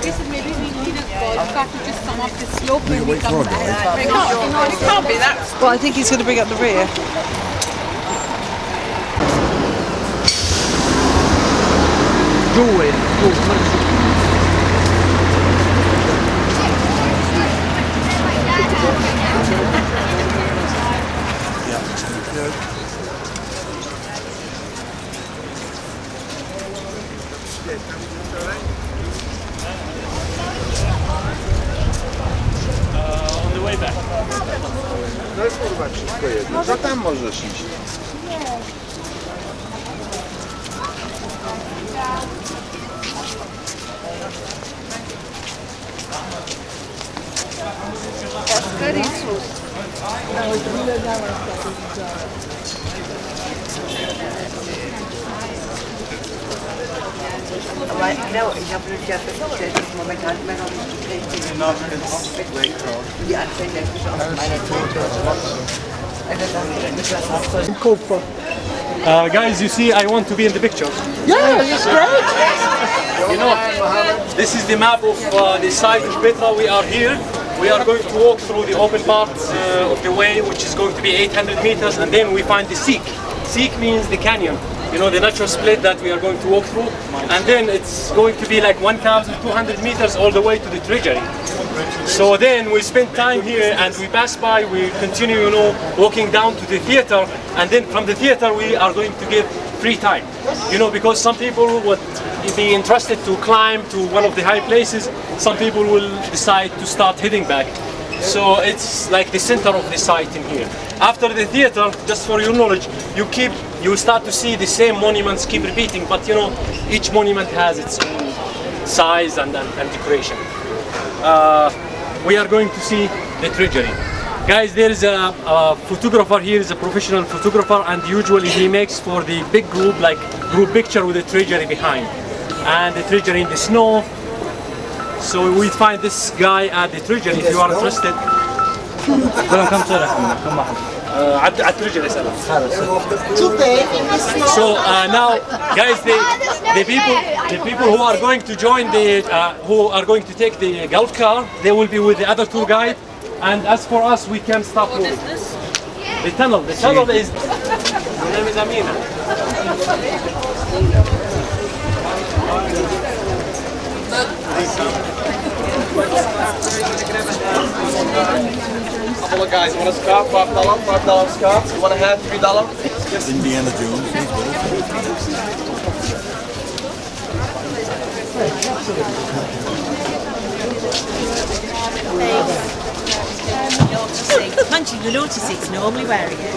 He said maybe we need a golf cart to just come up the slope when we come back. It can't be that. Well, I think he's going to bring up the rear. On the way back. No jest kurwa wszystko jedno. To tam możesz iść. Nou, ik heb het ja gezegd, maar met hand met ons gekregen. Ja, het zijn net zoals mijn twee. Guys, you see, I want to be in the picture. Yeah, it's great. You know, this is the map of the site of Petra. We are here. We are going to walk through the open part of the way, which is going to be 800 meters, and then we find the Seek. Seek means the canyon. You know, the natural split that we are going to walk through, and then it's going to be like 1,200 meters all the way to the Treasury. So then we spend time here and we pass by, we continue, you know, walking down to the theater, and then from the theater we are going to give free time. You know, because some people would be interested to climb to one of the high places, some people will decide to start heading back. So it's like the center of the site in here. After the theater, just for your knowledge, you start to see the same monuments keep repeating, but you know, each monument has its own size and decoration. We are going to see the Treasury. Guys, there is a photographer here, is a professional photographer, and usually he makes for the big group, like group picture with the Treasury behind. And the Treasury in the snow. So we find this guy at the Treasury if you are interested. So now, guys, the people who are going to join who are going to take the golf car, they will be with the other tour guide. And as for us, we can stop moving. What is this? The tunnel. The tunnel is. The name is Amina. Couple of guys want a scarf, $5 scarf. You want a hat, $3? Yes. Indiana Jones. Punching the lotus normally wearing it.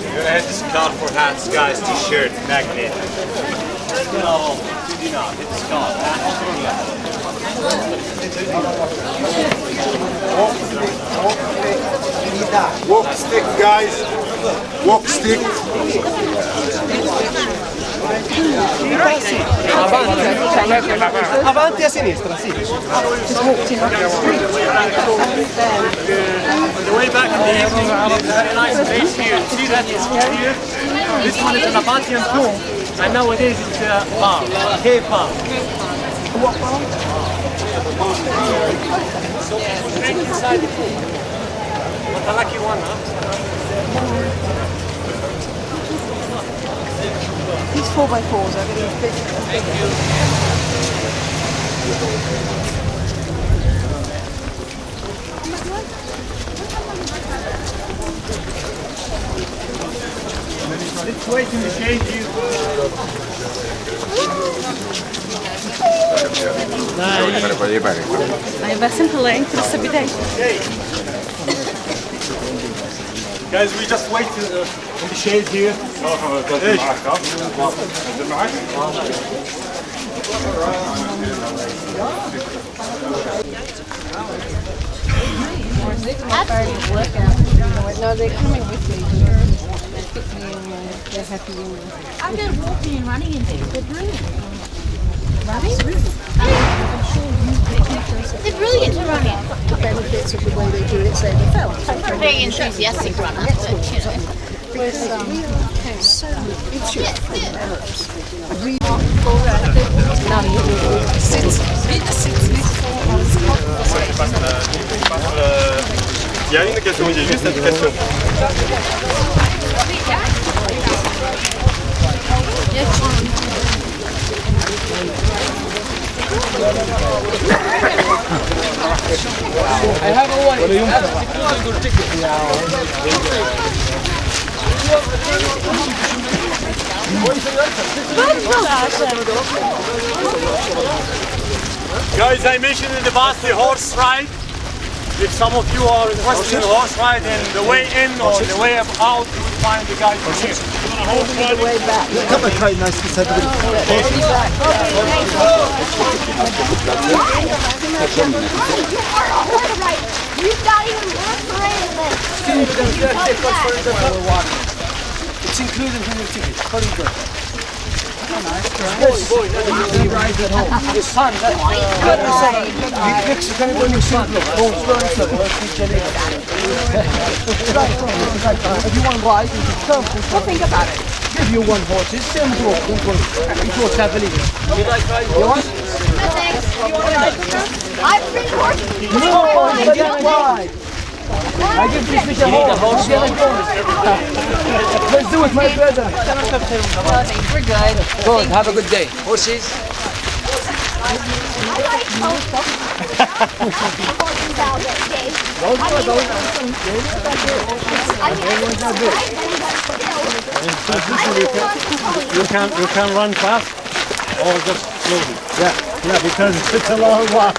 You're gonna hit this card for hats, guys, t-shirt, magnet. No, you do not. Hit this card. Walk stick, guys. Walk stick. Avanti a sinistra, sì. The way back in the evening, there's a very nice place here. See that it's here? This one is an Amphitheatre tomb, and nowadays it's a bar, a cave bar. What bar? So people drink inside the tomb. What a lucky one, huh? These 4x4s are getting bigger. Thank you. Let's wait in the shade here. Guys, we just wait in the shade here. No, they're coming with me. They pick me and they're happy. I'm going walking and running in there. They're brilliant. Running? They're brilliant to run in. The benefits of the way they do it, say they felt. I'm not a very enthusiastic runner, but you know. So it's your Arabs. Il y a une question, il y a juste cette question. I have a one. Good ticket now. Guys, I mentioned in the past the horse ride. If some of you are interested in horse ride, then the way in or the way out, you will find the guys here. Come on, try nice to set it. You've got even more parade than It's included in your ticket. Very good. He rides at home. The sun, that's can you go your son? Look, if you want to ride, you can come. Think about it. Give you one horse. It's simple. It was heavily. You want? No thanks. You want to ride with them? I've been working. No, get ride. I give this fish a horse. Let's do it, my brother. We're good. Good. Have a good day. Horses. I like horses all day, Dave. You can run fast or just slowly. Yeah, because it's a long walk.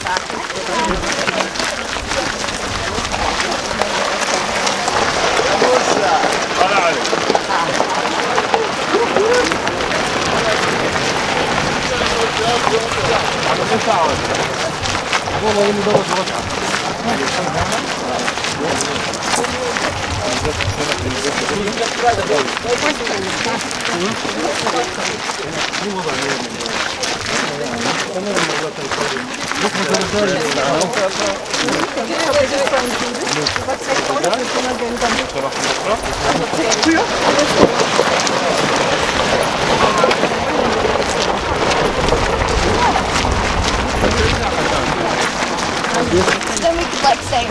Then we could like say,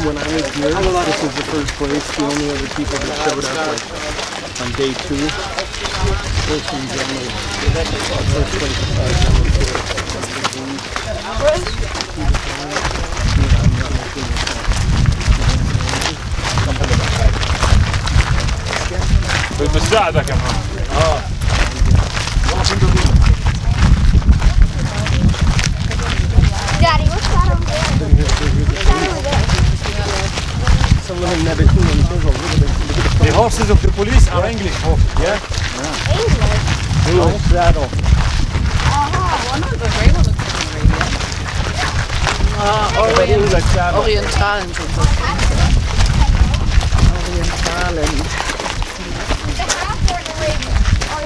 When I was here, this was the first place. The only other people that showed up like on day 2. First in Germany. First place بساعدك يا محمد. Daddy, what's that over there? What's that over there? The horses of the police are English horses, yeah? English. saddle. One of the gray one looks like a Orientalen sind das. Orientalen. The half or the Arabian? Or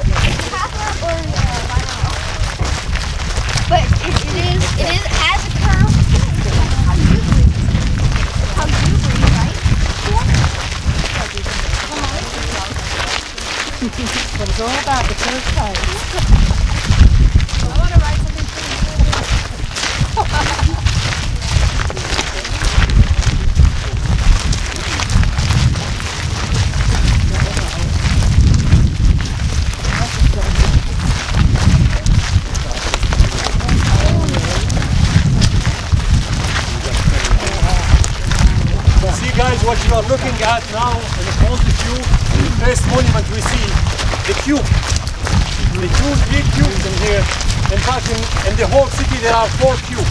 half or I don't know. But it is as a term. How you breathe, right? It's all about the first time. I want to ride some guys what you are looking at now in front of you, the first monument we see, the cube. The two big cubes in here. In fact, in the whole city there are 4 cubes.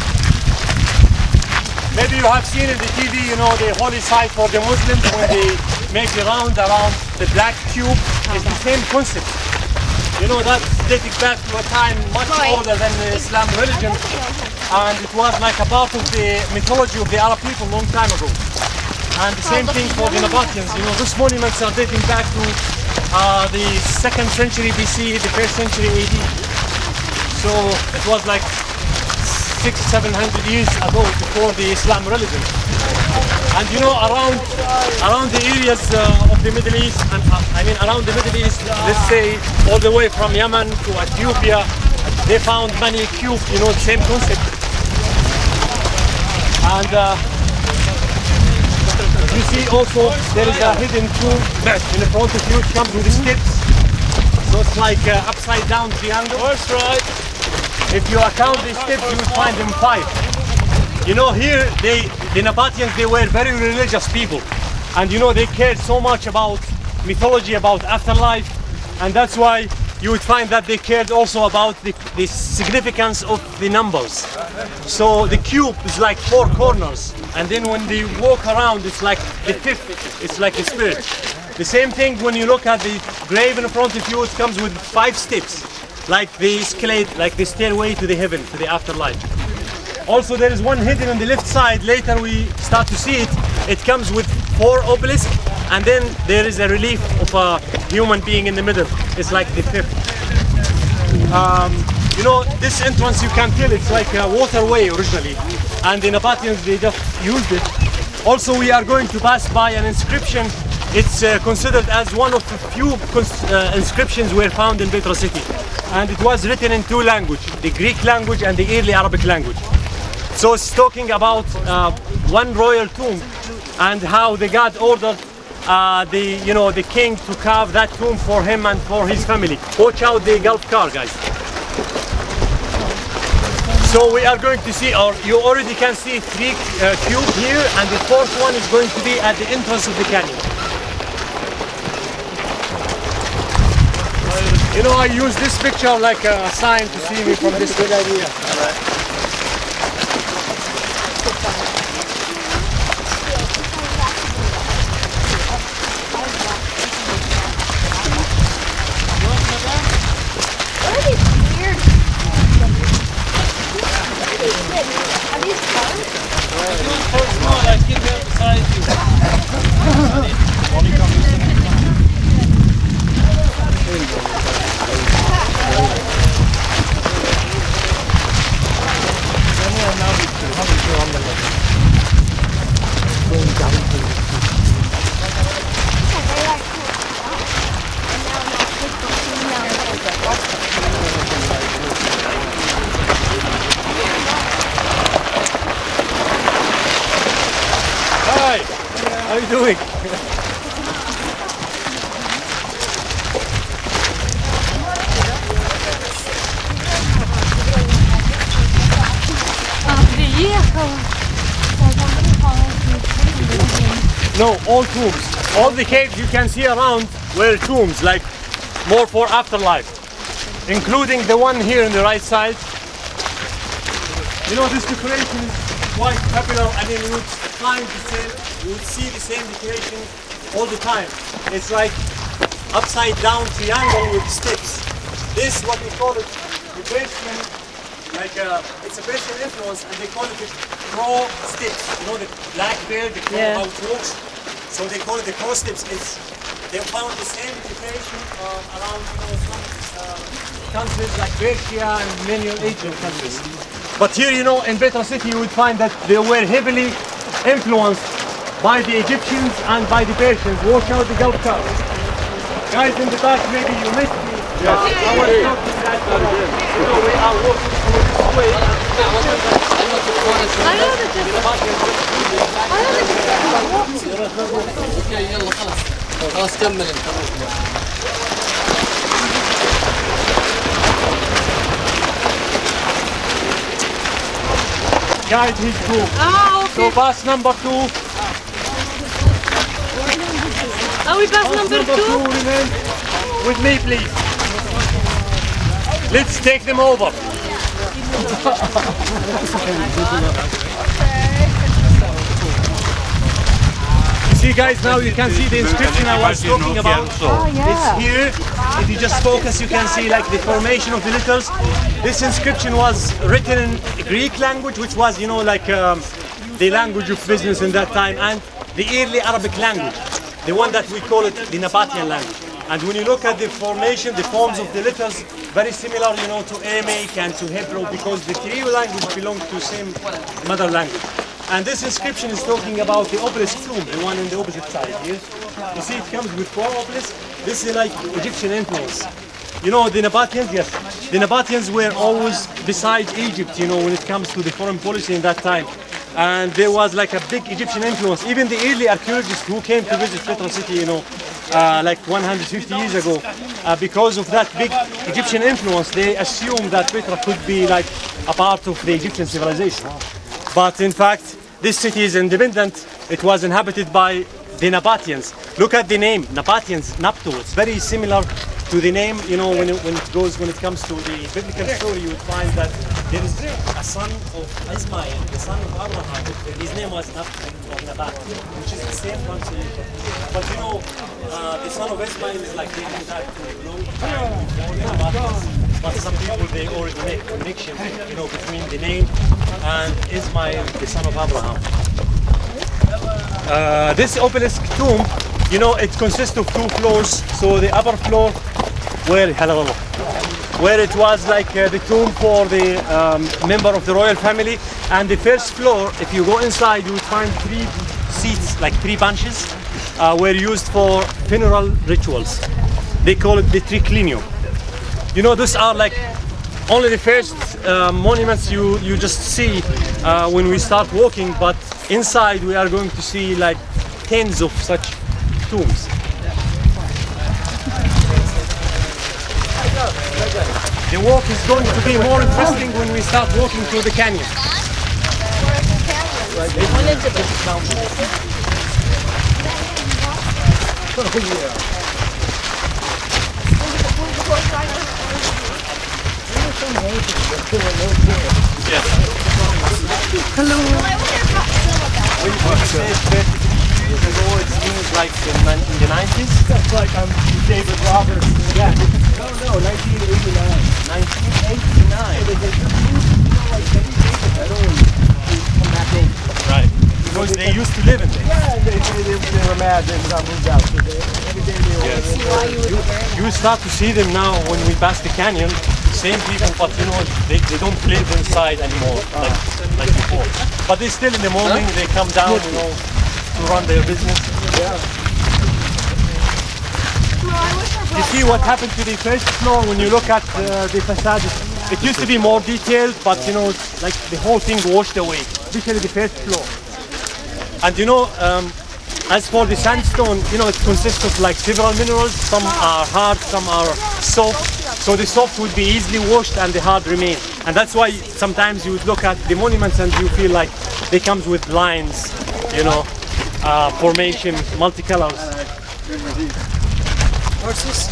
Maybe you have seen in the TV, you know, the holy site for the Muslims when they make the round around the black cube. It's the same concept. You know, that's dating back to a time much older than the Islam religion. And it was like a part of the mythology of the Arab people long time ago. And the same thing for the Nabateans. You know, these monuments are dating back to the 2nd century BC, the 1st century AD. So it was like 600-700 years ago before the Islam religion. And you know, around the areas of the Middle East, and I mean around the Middle East, let's say all the way from Yemen to Ethiopia, they found many cubes, you know, the same concept. And you see also there is a hidden tomb in the front of you. It comes with steps, so it's like upside down triangle. That's right. If you account the steps, you will find them 5. You know, here the Nabateans, they were very religious people, and you know they cared so much about mythology, about afterlife, and that's why you would find that they cared also about the significance of the numbers. So the cube is like 4 corners, and then when they walk around, it's like the 5th, it's like a spirit. The same thing when you look at the grave in front of you, it comes with 5 steps, like the escalate, like the stairway to the heaven, to the afterlife. Also there is one hidden on the left side, later we start to see it. It comes with 4 obelisks, and then there is a relief of a human being in the middle. It's like the 5th. You know, this entrance, you can tell it's like a waterway originally, and the Nabateans, they just used it. Also we are going to pass by an inscription. It's considered as one of the few inscriptions were found in Petra city, and it was written in 2 languages, the Greek language and the early Arabic language. So it's talking about one royal tomb and how the god ordered the king to carve that tomb for him and for his family. Watch out the Gulf car, guys. So we are going to see, or you already can see 3 cubes here, and the 4th one is going to be at the entrance of the canyon. You know, I use this picture like a sign to see me from this. Good idea. How are you doing? No, all tombs. All the caves you can see around were tombs, like more for afterlife, including the one here on the right side. You know, this decoration is quite popular. I mean, you would find the same, you would see the same decoration all the time. It's like upside down triangle with steps. This what we call it the Persian, like it's a Persian influence, and they call it the crow steps. You know the black bear, the crow, how it walks. So they call it the crow steps. They found the same decoration around, you know, some countries like Persia and many Asian countries. But here, you know, in Petra city, you would find that they were heavily influenced by the Egyptians and by the Persians. Watch out the Gulf car. Guys in the back, maybe you missed me. Yes. I was talking that you know, we are walking through this way. خلاص كمل انت. Guys, he's cool. Ah, okay. So bus number 2. Are we past number 2? Remain with me, please. Let's take them over. You see, guys, now you can see the inscription I was talking about. It's here. If you just focus, you can see like the formation of the letters. This inscription was written in Greek language, which was, you know, like the language of business in that time, and the early Arabic language, the one that we call it the Nabatean language. And when you look at the formation, the forms of the letters, very similar, you know, to Aramaic and to Hebrew, because the three languages belong to the same mother language. And this inscription is talking about the obelisk tomb, the one on the opposite side here. You see, it comes with 4 obelisks. This is like Egyptian influence. You know, the Nabateans, yes, the Nabateans were always beside Egypt, you know, when it comes to the foreign policy in that time. And there was like a big Egyptian influence. Even the early archaeologists who came to visit Petra city, you know, like 150 years ago, because of that big Egyptian influence, they assumed that Petra could be like a part of the Egyptian civilization. But in fact, this city is independent. It was inhabited by the Nabateans. Look at the name, Nabateans, Napto. It's very similar to the name, you know, when it comes to the biblical story, you would find that there is a son of Ismail, the son of Abraham. His name was Nabat, which is the same pronunciation. But you know, the son of Ismail is like dating back to a long time before the Nabateans. But some people, they already make a connection, you know, between the name and Ismail, the son of Abraham. This obelisk tomb, you know, it consists of 2 floors. So the upper floor, where it was like the tomb for the member of the royal family, and the first floor, if you go inside, you would find 3 seats, like 3 benches, were used for funeral rituals. They call it the triclinium. You know, these are like only the first monuments you just see when we start walking, but inside we are going to see like tens of such tombs. The walk is going to be more interesting when we start walking through the canyon. Yes. Hello. Years ago, it seems like in the 90s. That's like David Roberts. Yeah. No, 1989. 1989. Right. Because they used to live in there. Yeah, they were mad they got moved out. So every day they were. You start to see them now when we pass the canyon. Same people, but you know, they don't live inside anymore like before. But they still in the morning, they come down, you know, to run their business. Yeah. You see what happened to the first floor when you look at the facade. It used to be more detailed, but you know, like the whole thing washed away, especially the first floor. And you know, as for the sandstone, you know, it consists of like several minerals. Some are hard, some are soft. So the soft would be easily washed and the hard remain. And that's why sometimes you would look at the monuments and you feel like they comes with lines, you know, formation, multicolors. Horses?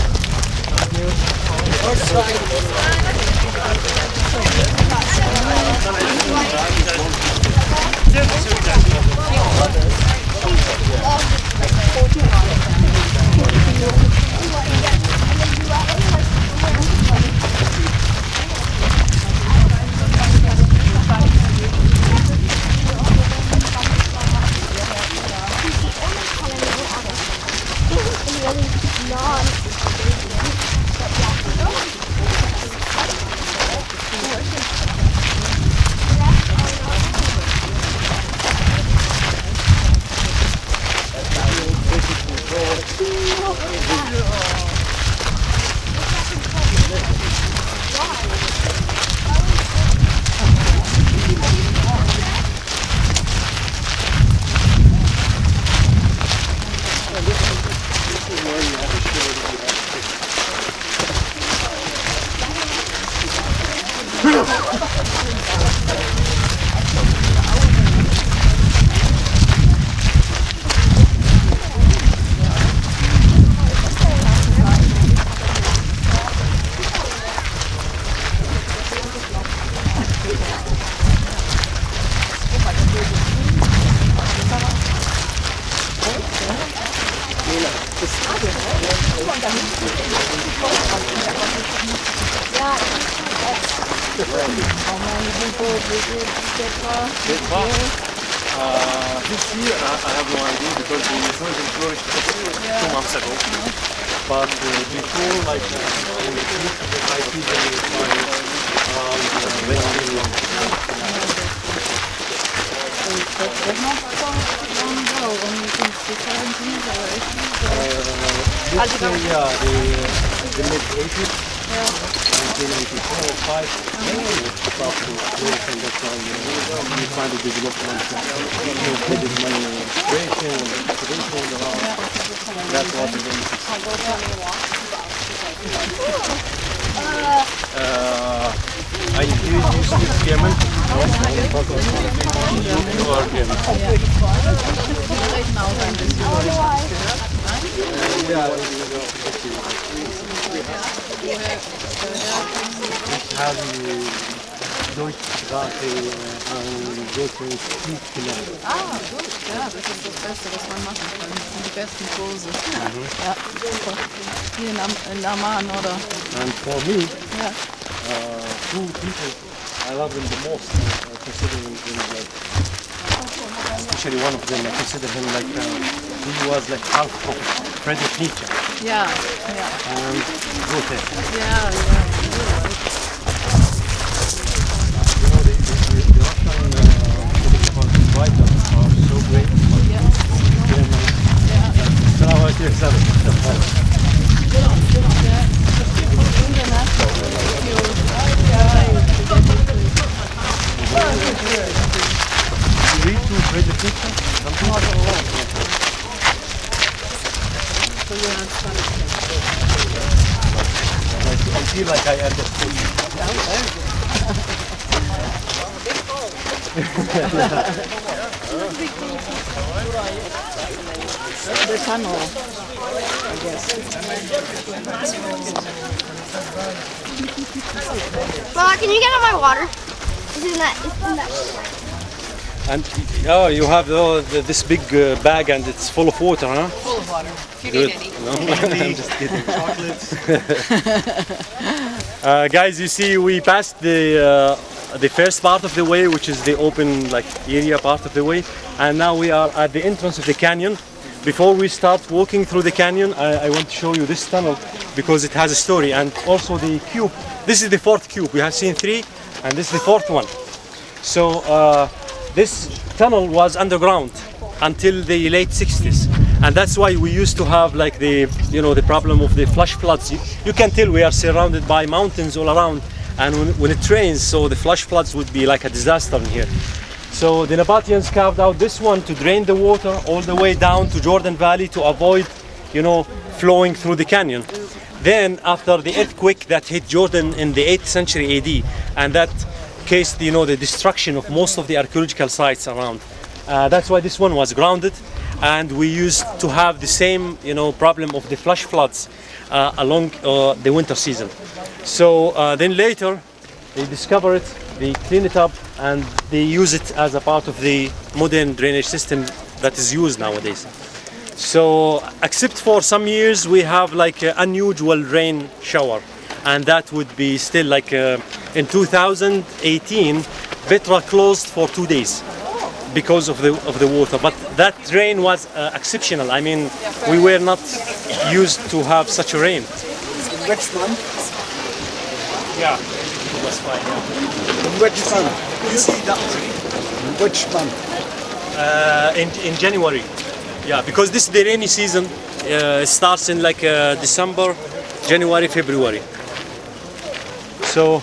How many people visit Petra? Petra? This year I have no idea because the tourism flourished 2 months ago. But before, like in the peak, I usually find around very long. It's not so long ago, only since the 70s or 80s. The mid-80s. 1984 or 5, it started to flourish, and that's why you find the development, including money creation and excavation around. That's what it is. I do you speak German? No, you are German. Ich habe Deutschsprache und Deutsche Institut gelernt. Ah, gut, ja, das ist das Beste, was man machen kann. Das sind die besten Kurse. Ja, super. Hier in Amman, oder? And for me, Ja. 2 people I love them the most, considering them like, especially one of them, I consider him like, he was like half prophet, Friedrich Nietzsche. Ja, ja. And Goethe. Ja, ja. You know, the Russian political writers are so great. Salaam alaikum. You read to Friedrich Nietzsche? Not a lot. So you have fun. I feel like I understood. The tunnel, I guess. Mama, can you get on my water? It's in that. And you have this big bag and it's full of water, huh? Full of water. If you Good. need any. No, I'm just kidding. Guys, you see, we passed the first part of the way, which is the open area part of the way, and now we are at the entrance of the canyon. Before we start walking through the canyon, I want to show you this tunnel because it has a story, and also the cube. This is the 4th cube. We have seen 3, and this is the 4th one. So this tunnel was underground until the late 60s, and that's why we used to have the problem of the flash floods. You can tell we are surrounded by mountains all around, and when it rains, so the flash floods would be like a disaster in here. So the Nabateans carved out this one to drain the water all the way down to Jordan Valley to avoid, flowing through the canyon. Then after the earthquake that hit Jordan in the 8th century AD, and that cased, the destruction of most of the archaeological sites around. That's why this one was grounded, and we used to have the same, problem of the flash floods along the winter season. So then later they discover it, they clean it up, and they use it as a part of the modern drainage system that is used nowadays. So except for some years we have an unusual rain shower, and that would be still in 2018 Petra closed for 2 days because of the water, but that rain was exceptional. I mean, we were not used to have such a rain. Which month? Yeah, it was fine. Which month? You see that tree? Which month? In January. Yeah, because this is the rainy season. It starts in December, January, February. So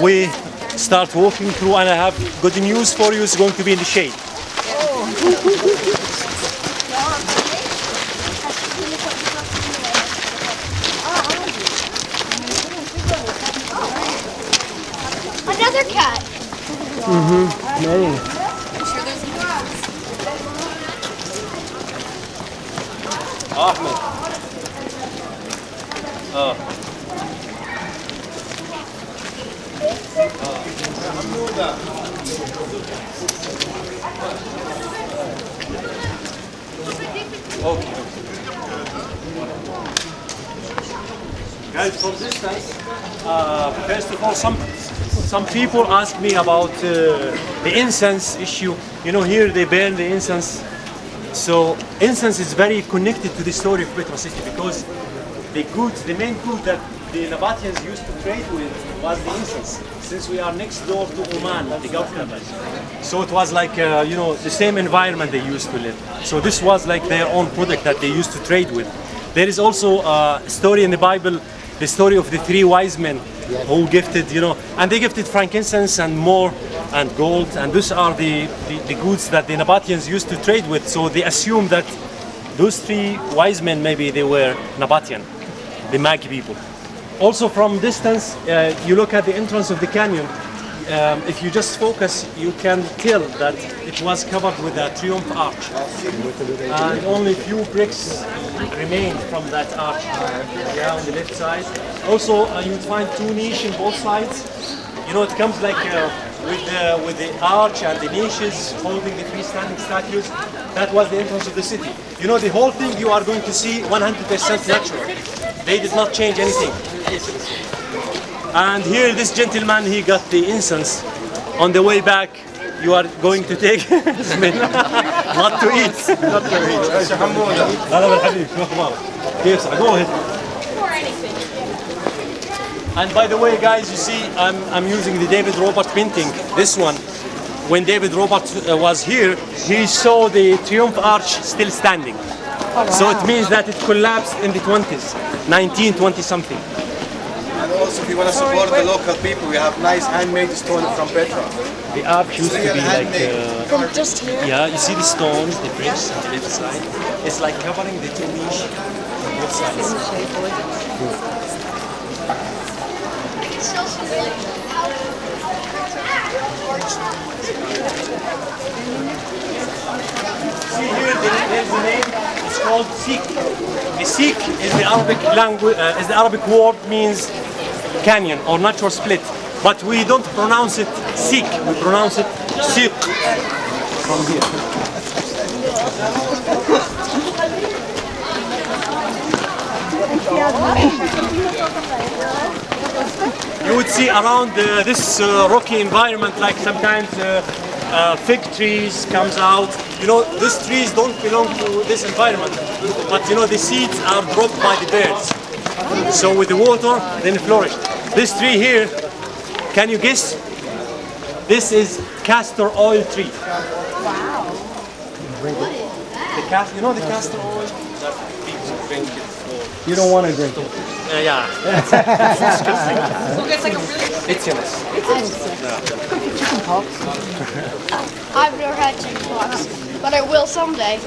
we start walking through, and I have good news for you. It's going to be in the shade. Another cat. Many. Ahmed. Okay. And for distance, first of all, some people ask me about the incense issue. You know, here they burn the incense. So incense is very connected to the story of Petra city because the main good that the Nabataeans used to trade with was the incense. Since we are next door to Oman, the Gulf countries, so it was like you know, the same environment they used to live. So this was like their own product that they used to trade with. There is also a story in the Bible, the story of the 3 wise men who gifted, you know, and they gifted frankincense and myrrh and gold, and these are the goods that the Nabataeans used to trade with. So they assume that those 3 wise men, maybe they were Nabataean, the Magi people. Also from distance, you look at the entrance of the canyon, if you just focus, you can tell that it was covered with a triumph arch. And only few bricks remained from that arch, yeah, on the left side. Also, you would find 2 niches on both sides. You know, it comes like with the arch and the niches holding the freestanding statues. That was the entrance of the city. You know, the whole thing you are going to see 100% natural. They did not change anything. And here, this gentleman, he got the incense. On the way back, you are going to take not to eat. Not to eat. Go ahead. And by the way, guys, you see, I'm using the David Robert painting. This one, when David Robert was here, he saw the Triumph Arch still standing. Oh, wow. So it means that it collapsed in the 20s, 1920 something. And also, if you want to support the local people, we have nice handmade stone from Petra. The arch used to be like, from just here. Yeah, you see the stones, the bricks on the left side. It's like covering the 2 niches on both sides. See here, there's the name. It's called Sikh. The Sikh is the Arabic language. Is the Arabic word means canyon or natural split, but we don't pronounce it Sikh. We pronounce it Sikh from here. You would see around this rocky environment, like sometimes fig trees comes out. You know, these trees don't belong to this environment, but you know, the seeds are dropped by the birds. So with the water, then flourish. This tree here, can you guess? This is castor oil tree. Wow. You know the castor oil that people drink it for. You don't want to drink it. Yeah. It's disgusting. It's Chicken pox. I've never had chicken pox, but I will someday.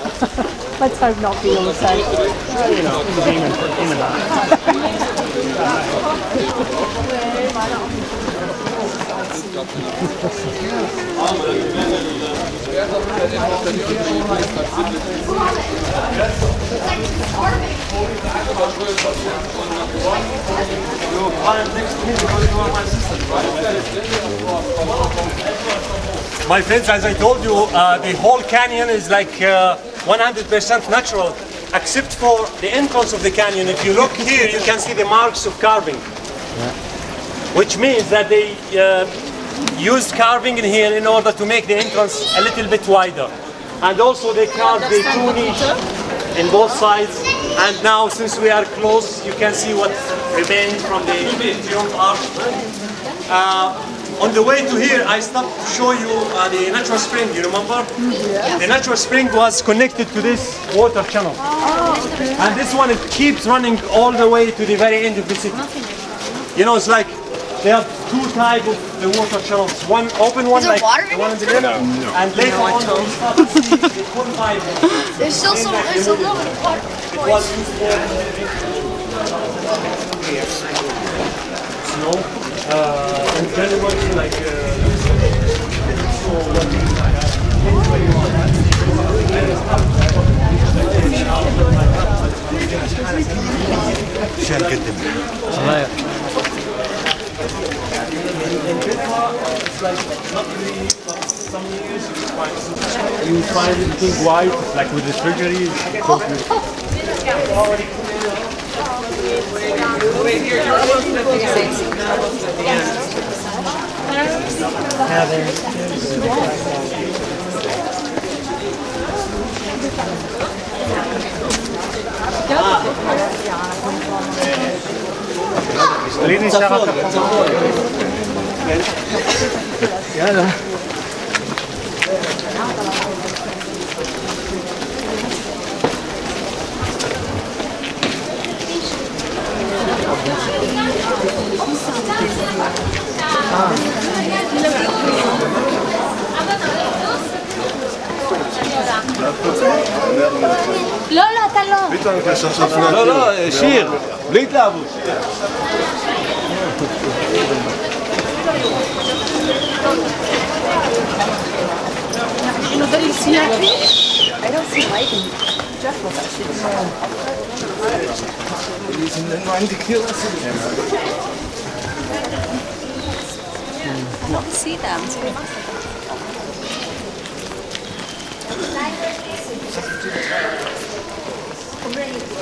Let's hope not be on the same. You know, in My friends, as I told you, the whole canyon is like 100% natural, except for the entrance of the canyon. If you look here, you can see the marks of carving, which means that they used carving in here in order to make the entrance a little bit wider. And also they carved the 2 niches in both sides. And now, since we are close, you can see what remained from the Triumph Arch. On the way to here, I stopped to show you the natural spring, you remember? Yeah. The natural spring was connected to this water channel. Oh, okay. And this one, it keeps running all the way to the very end of the city. You know, it's like, they have 2 types of the water channels. One open one, like the one in the left, and later on, we start to see the full pipe. There's still some, there's a little bit of water. It was used for snow. In January, like شال قدم in Petra, it's like not really, but some years you find everything white, like with the Treasury. לא, לא, אתה לא. לא, לא, שיר, בלי התלהבות. I don't see lighting. Jeff will I don't see them.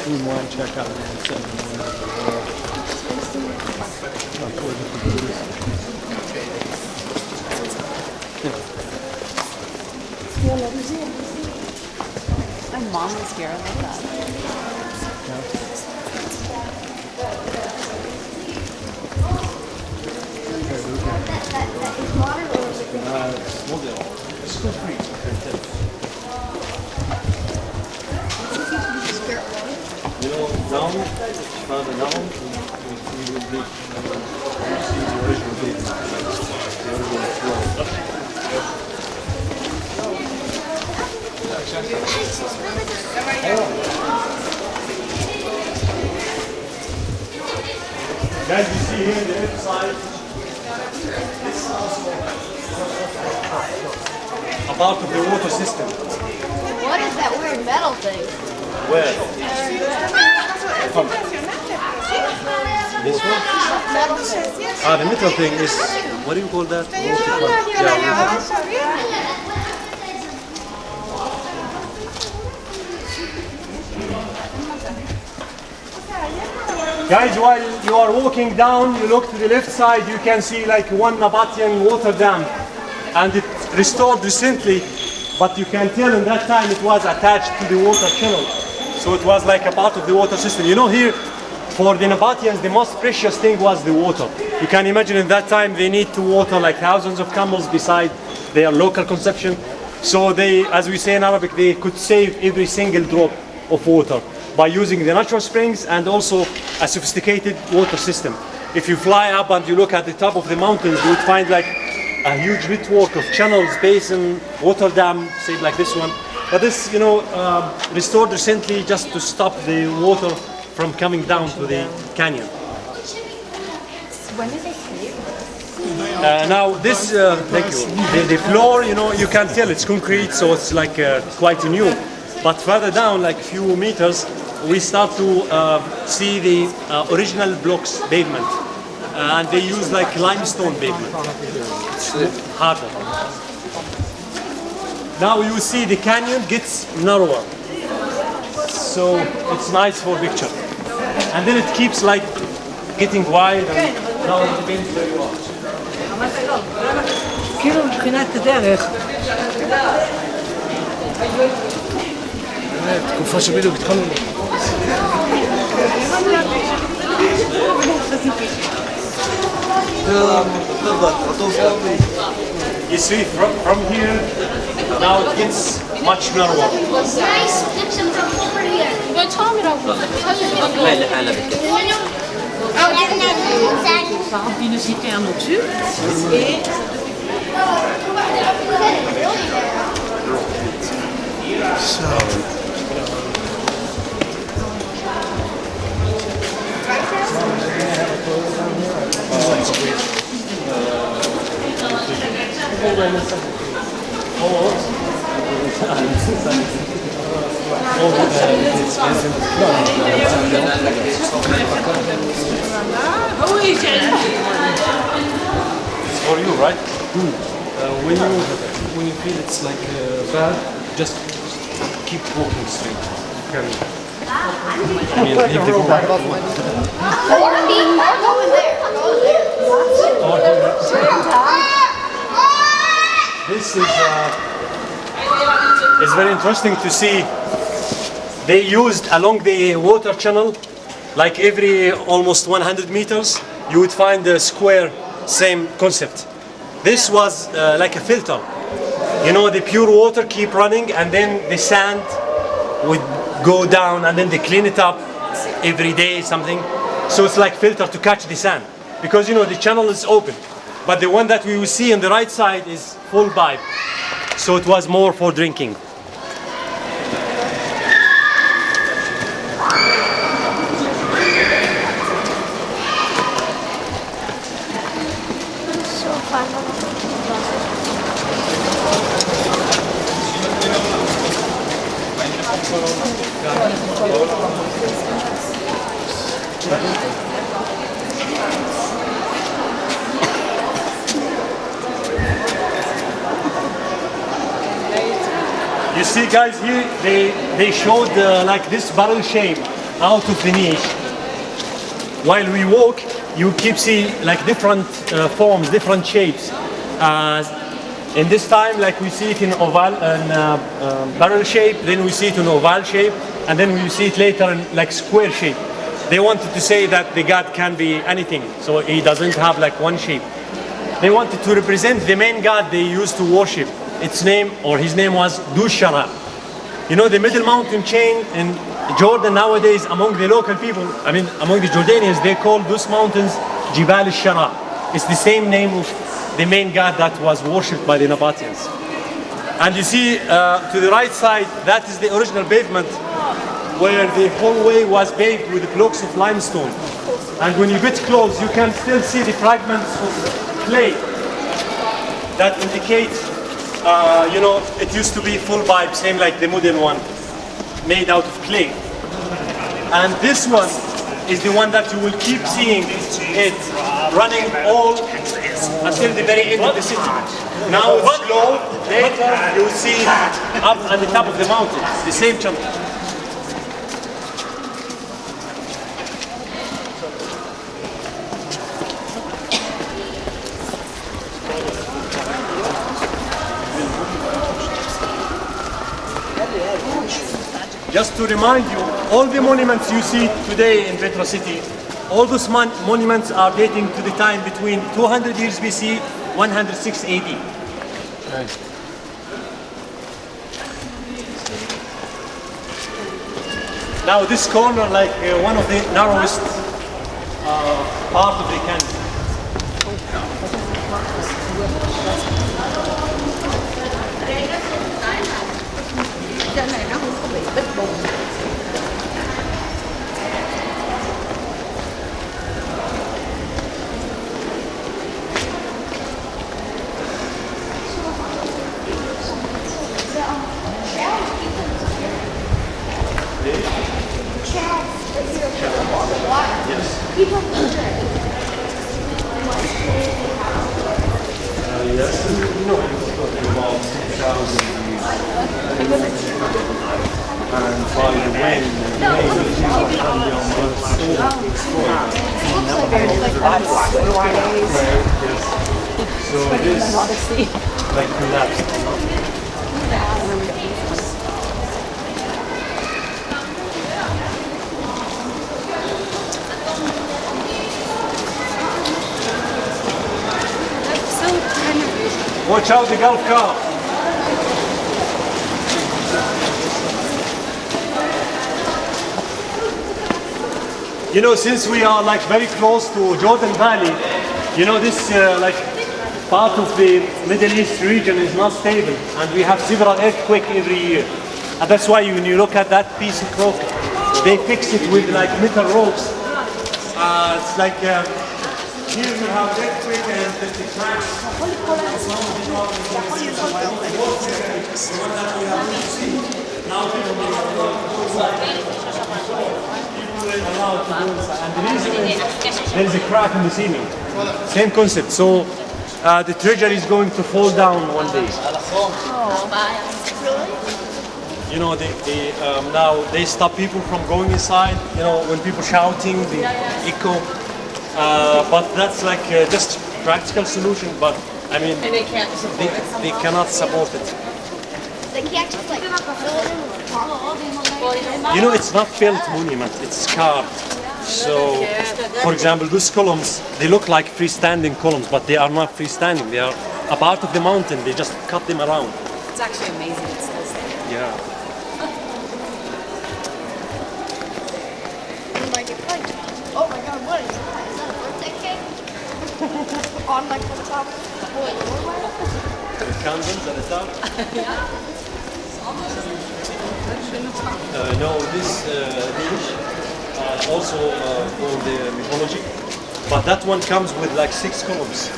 We want to check out My mom was here. I love that. You know, down, further down, we will be see the original pavement, the original floor. Guys, you see here the left side, this is also a part of the water system. What is that weird metal thing? Where? This one? Metal thing. Ah, the metal thing is, what do you call that? Guys, while you are walking down, you look to the left side, you can see like one Nabatean water dam. And it restored recently, but you can tell in that time it was attached to the water channel. So it was like a part of the water system. You know, here, for the Nabateans, the most precious thing was the water. You can imagine in that time they need to water like thousands of camels beside their local consumption. So they, as we say in Arabic, they could save every single drop of water by using the natural springs and also a sophisticated water system. If you fly up and you look at the top of the mountains, you would find like a huge network of channels, basin, water dam, say like this one. But this, you know, restored recently just to stop the water from coming down to the canyon. When did they create Now this, thank you. The floor, you know, you can tell it's concrete, so it's like quite new. But further down, like a few meters, we start to see the original blocks pavement. And they use like limestone pavement. It's harder. Now you see the canyon gets narrower. So it's nice for picture. And then it keeps like getting wide and now it depends where you are. כאילו מבחינת הדרך. תקופה שבדיוק התחלנו. You see from here, now it gets much narrower. Une cité en au-dessus et For you, right? When you feel it's like bad, just keep walking straight. You can I mean, leave the group. This is very interesting to see. They used along the water channel, like every almost 100 meters, you would find a square, same concept. This was like a filter. You know, the pure water keep running and then the sand would go down and then they clean it up every day, something. So it's like filter to catch the sand. Because, you know, the channel is open. But the one that we will see on the right side is full pipe. So it was more for drinking. You see, guys, here they showed like this barrel shape out of the niche. While we walk, you keep see like different forms, different shapes. In this time, like we see it in oval and barrel shape, then we see it in oval shape, and then we see it later in like square shape. They wanted to say that the god can be anything, so he doesn't have like one shape. They wanted to represent the main god they used to worship. Its name, or his name, was Dushara. You know, the middle mountain chain in Jordan nowadays, among the local people, I mean among the Jordanians, they call those mountains Jibal al-Shara. It's the same name of the main god that was worshipped by the Nabateans. And you see to the right side, that is the original pavement where the whole way was paved with blocks of limestone. And when you get close, you can still see the fragments of clay that indicate, you know, it used to be full pipe, same like the modern one, made out of clay. And this one is the one that you will keep seeing it running all until the very end of the city. Now it's slow, later you will see up at the top of the mountain, the same channel. Just to remind you, all the monuments you see today in Petra city, all those monuments are dating to the time between 200 years BC, 106 AD. Okay. Now this corner, like one of the narrowest part of the canyon. Trên này nó không có bị bít bùng. Yes, you know, about 6,000 years. And by the wind so this like collapsed. Watch out the golf cart. You know, since we are like very close to Jordan Valley, you know, this like part of the Middle East region is not stable, and we have several earthquakes every year. And that's why when you look at that piece of rock, they fix it with like metal ropes. It's like here you have earthquake and the cracks. Now allowed to go inside. And the reason is there is a crack in the ceiling. Same concept. So the treasury is going to fall down one day. you know, now they stop people from going inside. You know, when people shouting, the echo. But that's like just practical solution. But I mean, And they can't support it. they cannot support it. They can't just like fill it in with rock. You know, it's not built monument, it's carved. So, for example, those columns, they look like freestanding columns, but they are not freestanding. They are a part of the mountain. They just cut them around. It's actually amazing it's still standing. Yeah. Like it's like, oh my god, what is that? Is that a birthday cake? On like the top of the doorway? The candles at the top? No, this dish also for the mythology, but that one comes with like 6 columns,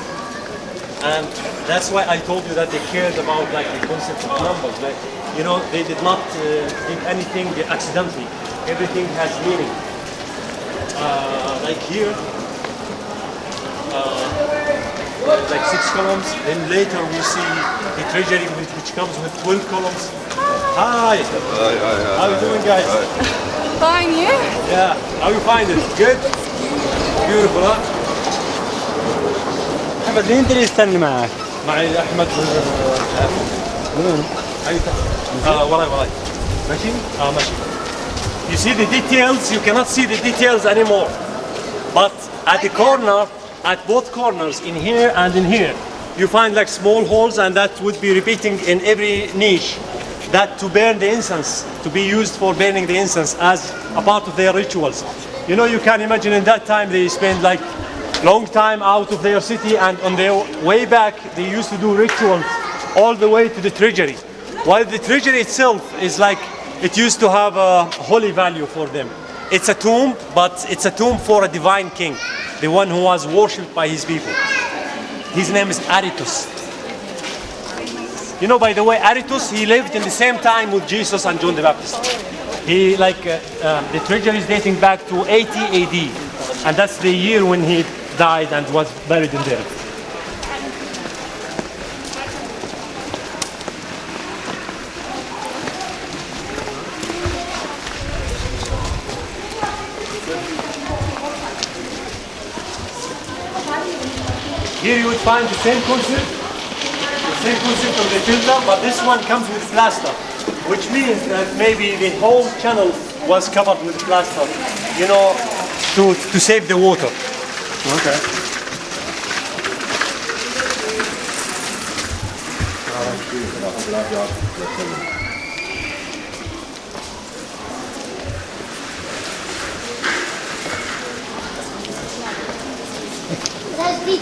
and that's why I told you that they cared about like the concept of numbers. Like, you know, they did not give anything accidentally. Everything has meaning. Like here, like 6 columns. Then later we see the treasury which comes with 12 columns. Hi. How you doing, guys? Fine, you? Yeah. How you find it? Good? Beautiful, huh? أحمد مين اللي يستنى معك؟ معي أحمد. وين؟ وراي. ماشي؟ ماشي. You see the details, you cannot see the details anymore. But at the corner, at both corners, in here and in here, you find like small holes, and that would be repeating in every niche. That to burn the incense, to be used for burning the incense as a part of their rituals. You know, you can imagine in that time they spent like long time out of their city, and on their way back they used to do rituals all the way to the treasury. While the treasury itself is like, it used to have a holy value for them. It's a tomb, but it's a tomb for a divine king, the one who was worshipped by his people. His name is Aritus. You know, by the way, Aritus, he lived in the same time with Jesus and John the Baptist. He, like, the treasury is dating back to 80 AD, and that's the year when he died and was buried in there. Here you would find the same concept. Same concept of the filter, but this one comes with plaster, which means that maybe the whole channel was covered with plaster, you know, to save the water. Okay. That's deep.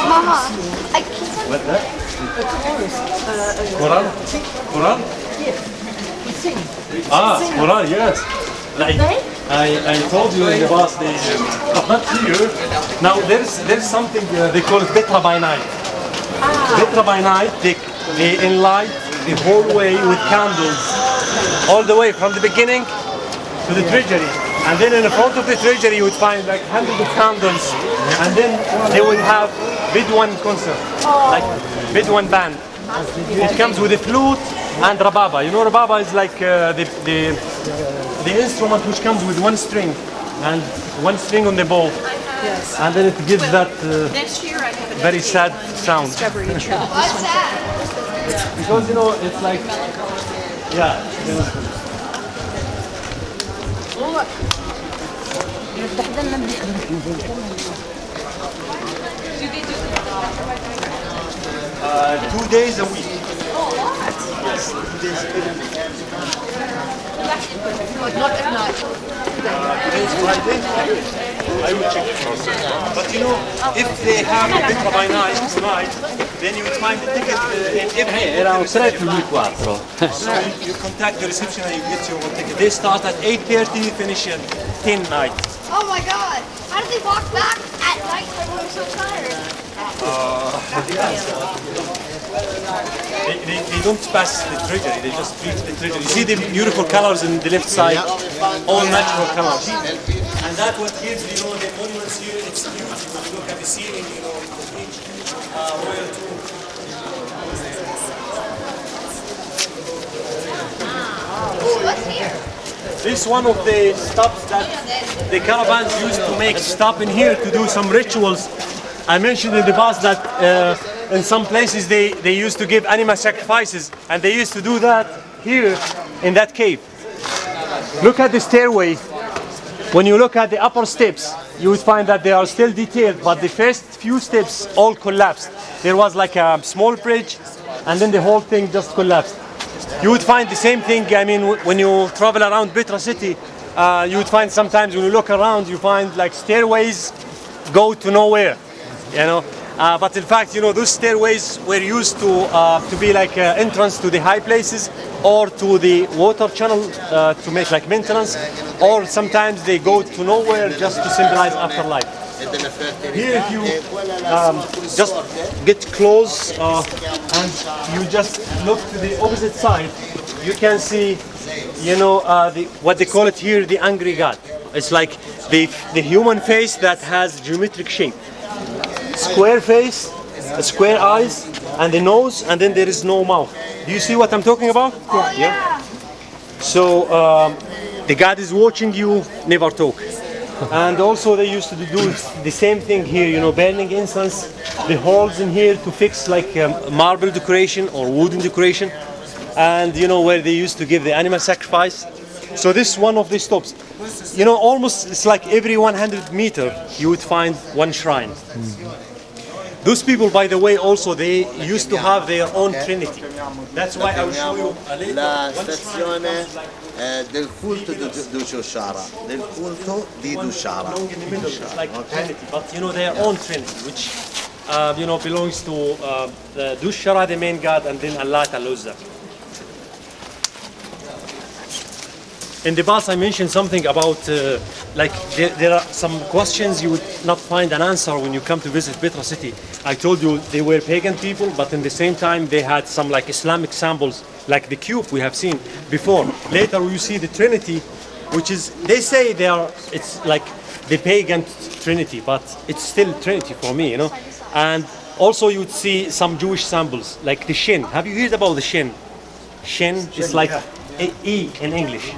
Mama, I can't. What that? Quran? Quran? Quran, yes. Like, I told you in the past, but not here. Now there's something they call it Petra by night. Petra by night, they enlight the whole way with candles, all the way from the beginning to the treasury. And then in the front of the treasury you would find like hundreds of candles, and then they would have Bedouin concert, like Bedouin band. It comes with a flute and rababa. You know, rababa is like the instrument which comes with one string and one string on the bow. Yes. And then it gives that Next year I have a very sad sound. discovery trip. What's that? Because, you know, it's like, yeah. Do they do 2 days a week. Oh, what? Yes, 2 days every week. Not at night. Today's Friday. I will check it first. But you know, if they have a Petra by night tonight, then you will find the ticket in every reception. So you contact the reception and you get your ticket. They start at 8:30, finish at 10 night. Oh my god. How did they walk back at night? Everyone was so tired. They don't pass the Treasury, they just reach the Treasury. You see the beautiful colors in the left side, all natural colors. And that what gives, you know, the monuments here, it's beautiful. You look at the ceiling, you know, it reach where to. What's here? This is one of the stops that the caravans used to make stop in here to do some rituals. I mentioned in the past that in some places they used to give animal sacrifices, and they used to do that here in that cave. Look at the stairway. When you look at the upper steps, you would find that they are still detailed, but the first few steps all collapsed. There was like a small bridge, and then the whole thing just collapsed. You would find the same thing, I mean, when you travel around Petra city, you would find sometimes when you look around, you find like stairways go to nowhere, you know. But in fact, you know, those stairways were used to be like entrance to the high places or to the water channel to make like maintenance, or sometimes they go to nowhere just to symbolize afterlife. Here, if you just get close and you just look to the opposite side, you can see, you know, what they call it here, the angry God. It's like the human face that has geometric shape. Square face, square eyes, and the nose, and then there is no mouth. Do you see what I'm talking about? Yeah. So the God is watching you, never talk. And also they used to do the same thing here, you know, burning incense, the holes in here to fix like marble decoration or wooden decoration, and you know where they used to give the animal sacrifice. So this is one of the stops. You know, almost it's like every 100 meters you would find one shrine. Those people, by the way, also they used to have their own trinity. That's why I will show you a little. La stazione del culto di Dushara, del culto di Dushara. Like trinity, but you know their own trinity, which you know belongs to Dushara, the main god, and then Allah Al-Uzza. In the past, I mentioned something about like there are some questions you would not find an answer when you come to visit Petra city. I told you they were pagan people, but in the same time they had some like Islamic symbols, like the cube we have seen before. Later you see the Trinity, which is, they say they are, it's like the pagan Trinity, but it's still Trinity for me, you know. And also you would see some Jewish symbols, like the Shin. Have you heard about the Shin? Shin is like E in English,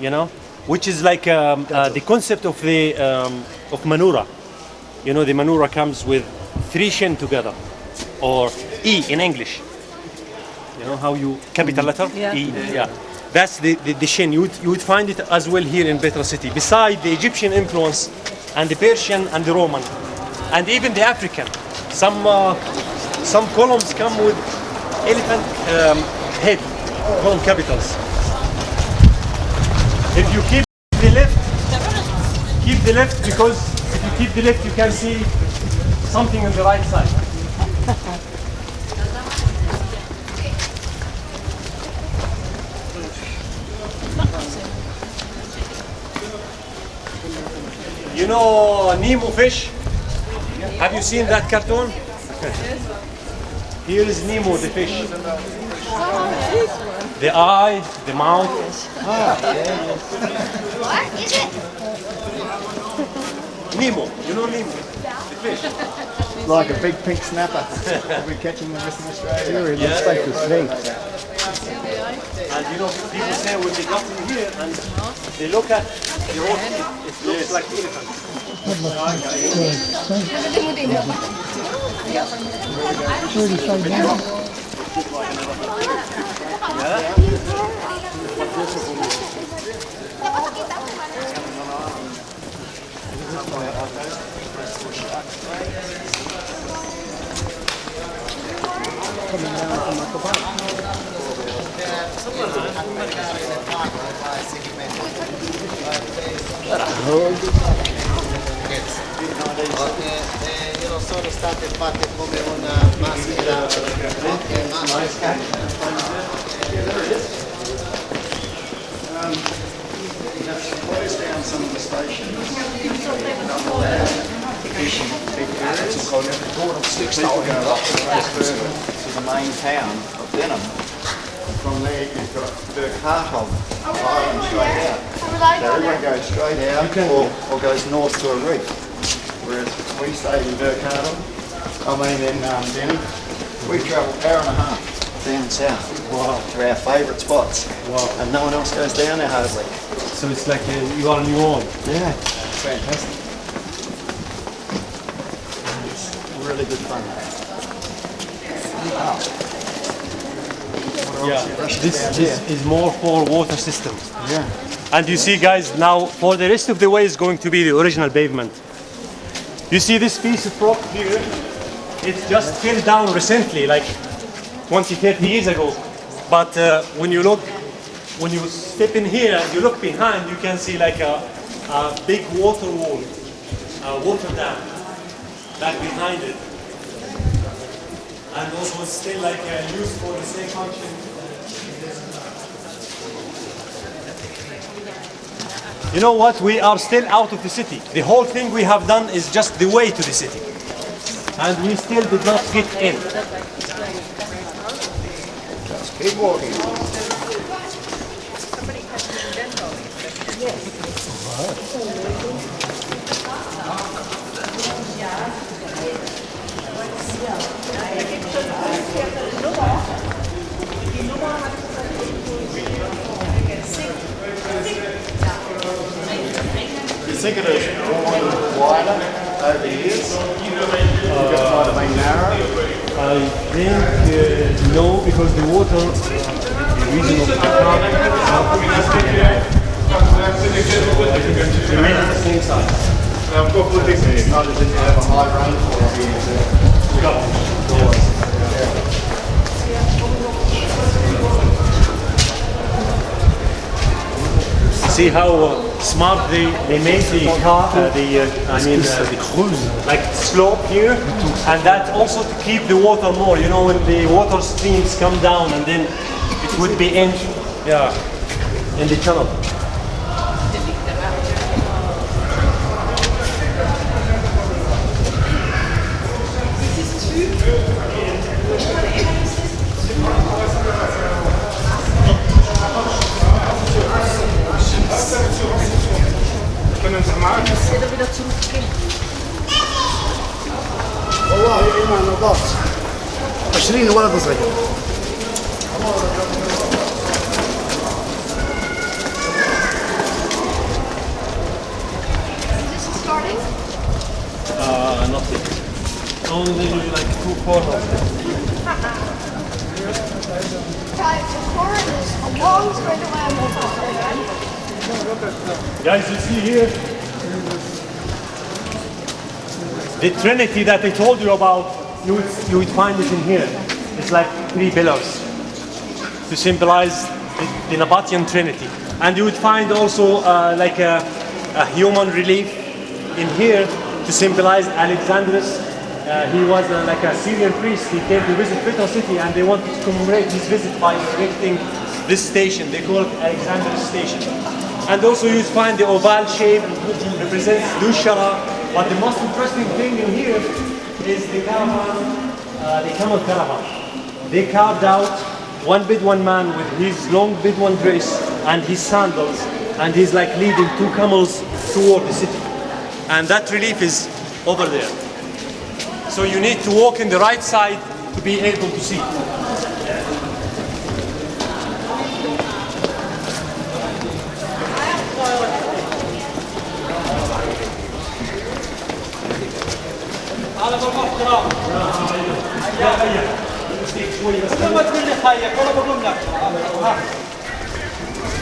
you know, which is like the concept of the of menorah. You know, the menorah comes with 3 shin together, or E in English. You know how you capital letter E, yeah. That's the shin. You would find it as well here in Petra city. Beside the Egyptian influence, and the Persian and the Roman, and even the African. Some columns come with elephant head, column capitals. If you keep the left, because if you keep the left, you can see something on the right side. You know Nemo fish? Have you seen that cartoon? Here is Nemo the fish. The eye, the mouth. What is it? Nemo, you know Nemo, the fish. Like a big pink snapper. We're catching them in Australia. It looks like the snake. And you know, people say when they got in here and they look at the road, it looks like elephant. Non sono state fatte come una maschera. Close down some of the stations. Fishing, big birds. Six people go up to the main town of Denham. And from there you've got Burkhartholm Island straight out. So everyone goes straight out or goes north to a reef. Whereas we stayed in Burkhartholm, in Denham, we travel an hour and a half down south to our favourite spots. Wow. And no one else goes down there hardly. So it's like you are on your own. Yeah, fantastic. Really good fun. Yeah, this is more for water systems. Yeah. And you see, guys, now for the rest of the way is going to be the original pavement. You see this piece of rock here? It's just filled down recently, like 20, 30 years ago. But when you step in here and you look behind, you can see like a big water wall, a water dam. Back behind it, and also still like used for the same function. You know what? We are still out of the city. The whole thing we have done is just the way to the city, and we still did not get in. Just keep walking. You think it is wider over the years? It might have been narrow? I think no, because the water, the region of Petra, remains at the same size. It's not as if you have a high rainfall here. See how smart they made the cruise like slope here, and that also to keep the water more. You know, when the water streams come down, and then it would be in the tunnel. والله إيمان نظافة 20 ولد صغير. Not yet. Only like 2 corners. Guys, the corner is a long straight away. Guys, you see here the Trinity that I told you about. You would find it in here. It's like 3 pillars to symbolize the Nabatean Trinity, and you would find also like a human relief in here to symbolize Alexandrus. He was like a Syrian priest. He came to visit Petra city, and they wanted to commemorate his visit by erecting this station. They call it Alexandrus Station. And also you find the oval shape represents Dushara. But the most interesting thing in here is the caravan, the camel caravan. They carved out one Bedouin man with his long Bedouin dress and his sandals, and he's like leading 2 camels toward the city. And that relief is over there. So you need to walk in the right side to be able to see.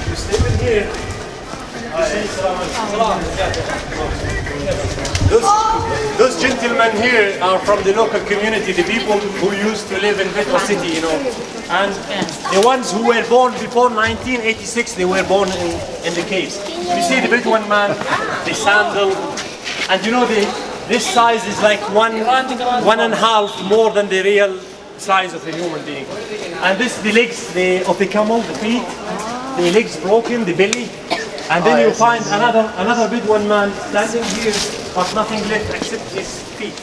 You step in here. Those gentlemen here are from the local community, the people who used to live in Petra city, you know. And the ones who were born before 1986, they were born in the caves. You see the Bedouin man, the sandal, and you know this size is like one and a half more than the real size of a human being. And this the legs of the camel, the feet, the legs broken, the belly. And then you find another Bedouin man standing here, but nothing left except his feet.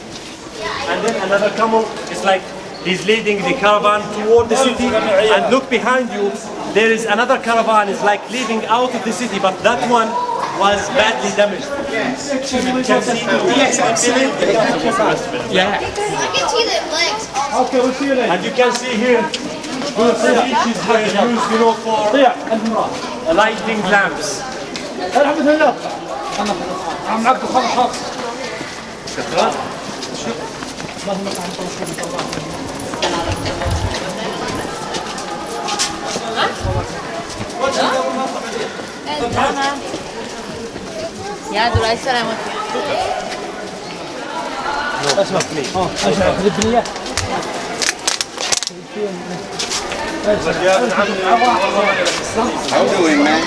and then another camel is like he's leading the caravan toward the city. And look behind you, there is another caravan is like leaving out of the city, but that one was badly damaged. You can see I can see the legs. Okay, we'll see you later. And you can see here, beaches were used, you know, for lighting lamps. يا دول أي سلامة اسمع please. How you doing, man?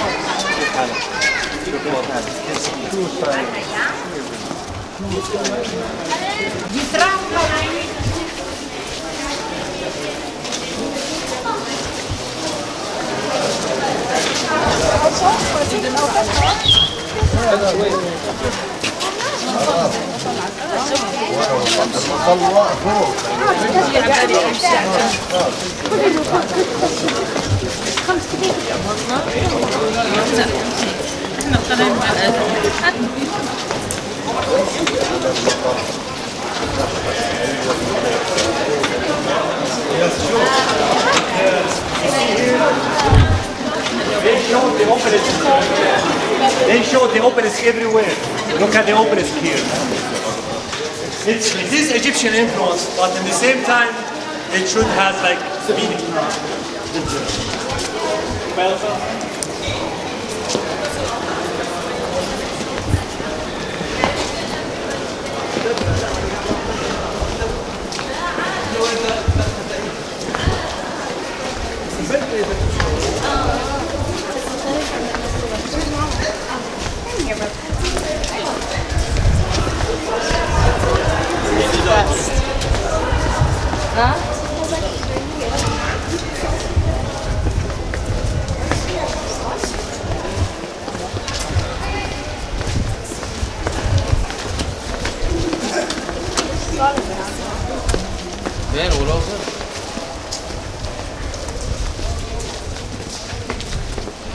They showed the obelisk everywhere. Look at the obelisk here. It is Egyptian influence, but at the same time, it should have like meaning. Man, what else?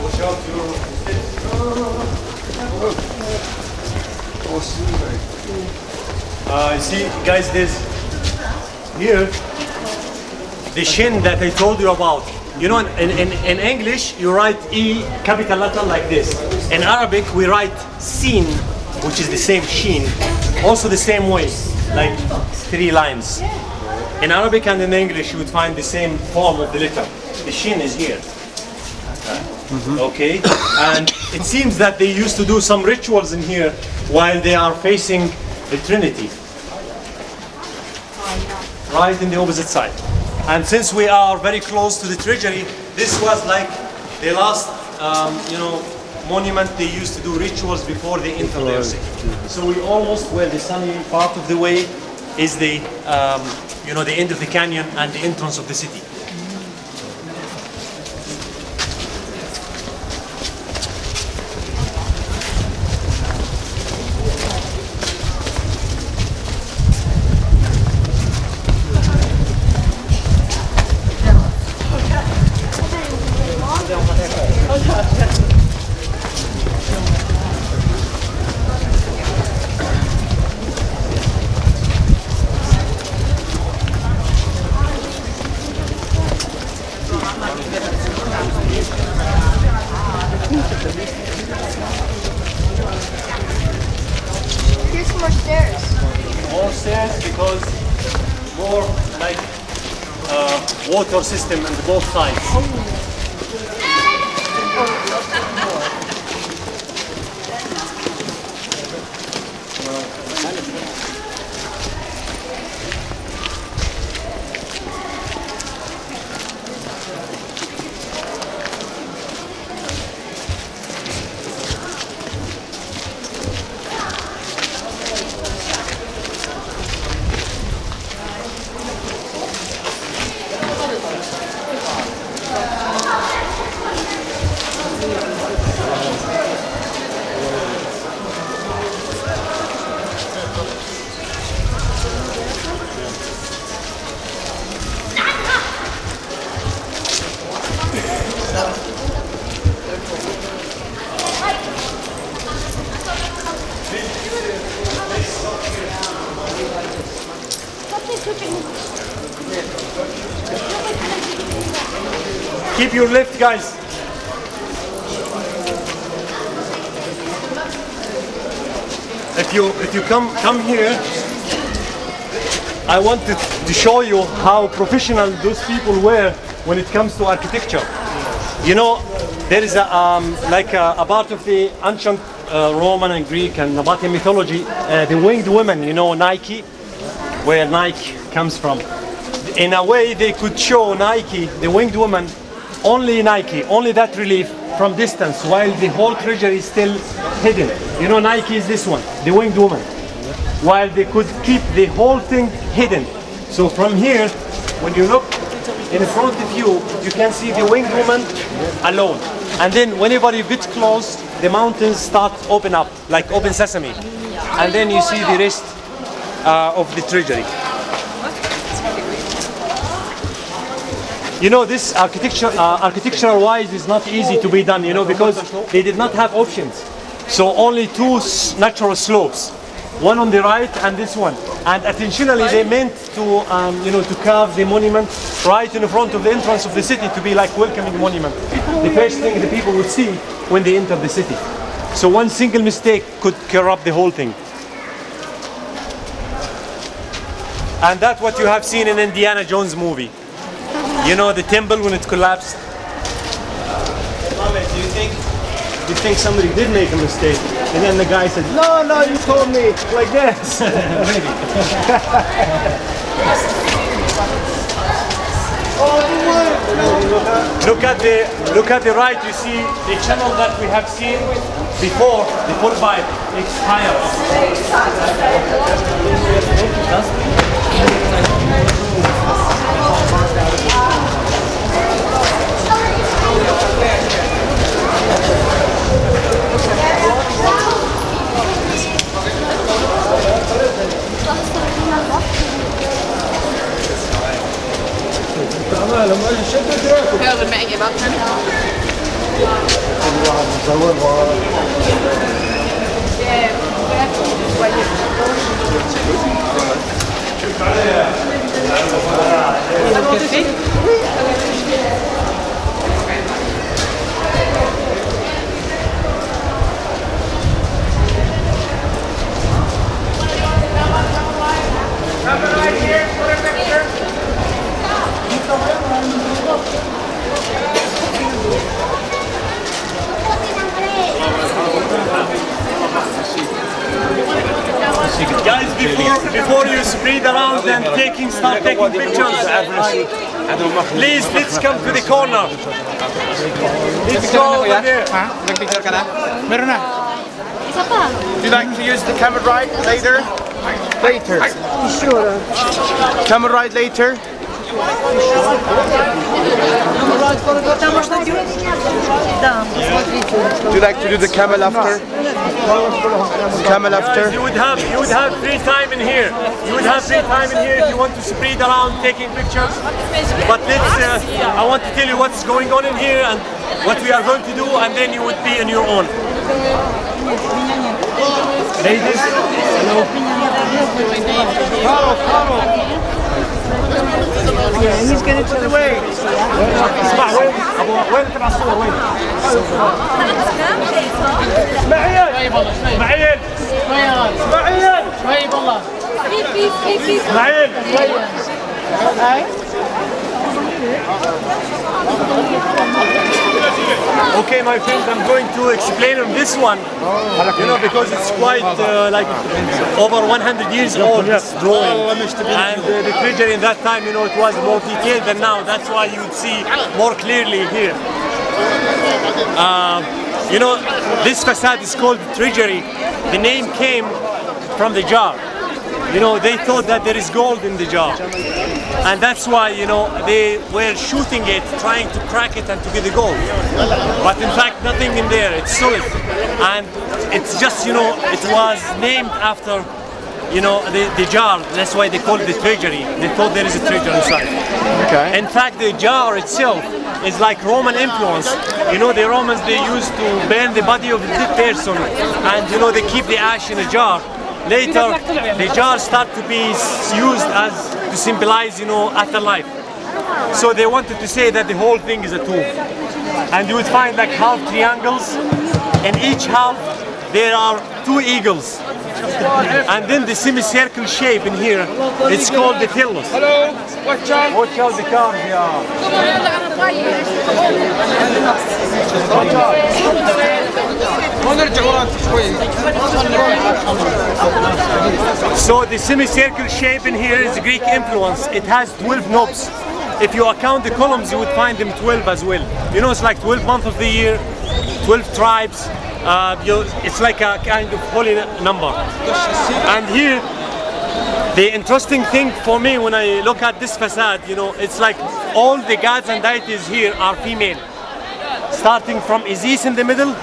Watch out, you see, guys, there's here the shin that I told you about. You know, in English, you write E capital letter like this. In Arabic, we write sin, which is the same shin, also the same way, like 3 lines. In Arabic and in English, you would find the same form of the letter. The shin is here. Okay, and it seems that they used to do some rituals in here while they are facing the Trinity, right in the opposite side. And since we are very close to the Treasury, this was like the last, monument they used to do rituals before they enter their city. So we almost, well, the sunny part of the way is the, the end of the canyon and the entrance of the city. Here's more stairs. More stairs because more like water system on both sides. Keep your left, guys. If you come here, I want to show you how professional those people were when it comes to architecture. You know, there is a part of the ancient Roman and Greek and Nabatean mythology, the winged women. You know, Nike, where Nike comes from. In a way, they could show Nike, the winged woman, only Nike, only that relief from distance, while the whole treasury is still hidden. You know, Nike is this one, the winged woman, while they could keep the whole thing hidden. So from here, when you look in front of you, you can see the winged woman alone. And then whenever you get close, the mountains start open up, like open sesame. And then you see the rest of the treasury. You know, this architectural wise is not easy to be done, you know, because they did not have options. So only two natural slopes, one on the right and this one. And intentionally they meant to, you know, to carve the monument right in front of the entrance of the city to be like welcoming monument. The first thing the people would see when they enter the city. So one single mistake could corrupt the whole thing. And that's what you have seen in Indiana Jones movie. You know, the temple when it collapsed. Do you think somebody did make a mistake? And then the guy said, no, you told me, like this. Maybe. Look at the right, you see the channel that we have seen before, the full pipe, it's higher. هذا معي بقى Guys, before you spread around and start taking pictures, please, let's come to the corner. Let's go over there. Would you like to use the camera right later? Sure. Camera right later. Would you like to do the camel after? Camel after? You would have free time in here. You would have free time in here if you want to spread around taking pictures. But I want to tell you what's going on in here and what we are going to do, and then you would be on your own. Ladies, hello. Yeah, he's going to tell us. اسمع وين تبع الصور وين؟ اسماعيل اسماعيل اسماعيل Okay, my friends, I'm going to explain on this one, you know, because it's quite like over 100 years old, this drawing. And the treasury in that time, you know, it was more detailed than now. That's why you would see more clearly here. You know, this facade is called the Treasury. The name came from the jar. You know, they thought that there is gold in the jar. And that's why, you know, they were shooting it, trying to crack it and to get the gold. But in fact, nothing in there, it's solid. And it's just, you know, it was named after, you know, the jar. That's why they call it the Treasury. They thought there is a treasure inside. Okay. In fact, the jar itself is like Roman influence. You know, the Romans, they used to burn the body of the dead person, and you know, they keep the ash in a jar. Later, the jar started to be used as to symbolize, you know, afterlife. So they wanted to say that the whole thing is a tomb. And you would find like half triangles. In each half there are 2 eagles. And then the semicircle shape in here, it's called the Tellus. Hello, watch out. Watch out the cars, yeah. So the semicircle shape in here is Greek influence. It has 12 knobs. If you account the columns, you would find them 12 as well. You know, it's like 12 months of the year, 12 tribes. It's like a kind of holy number. And here, the interesting thing for me when I look at this facade, you know, it's like all the gods and deities here are female. Starting from Isis in the middle,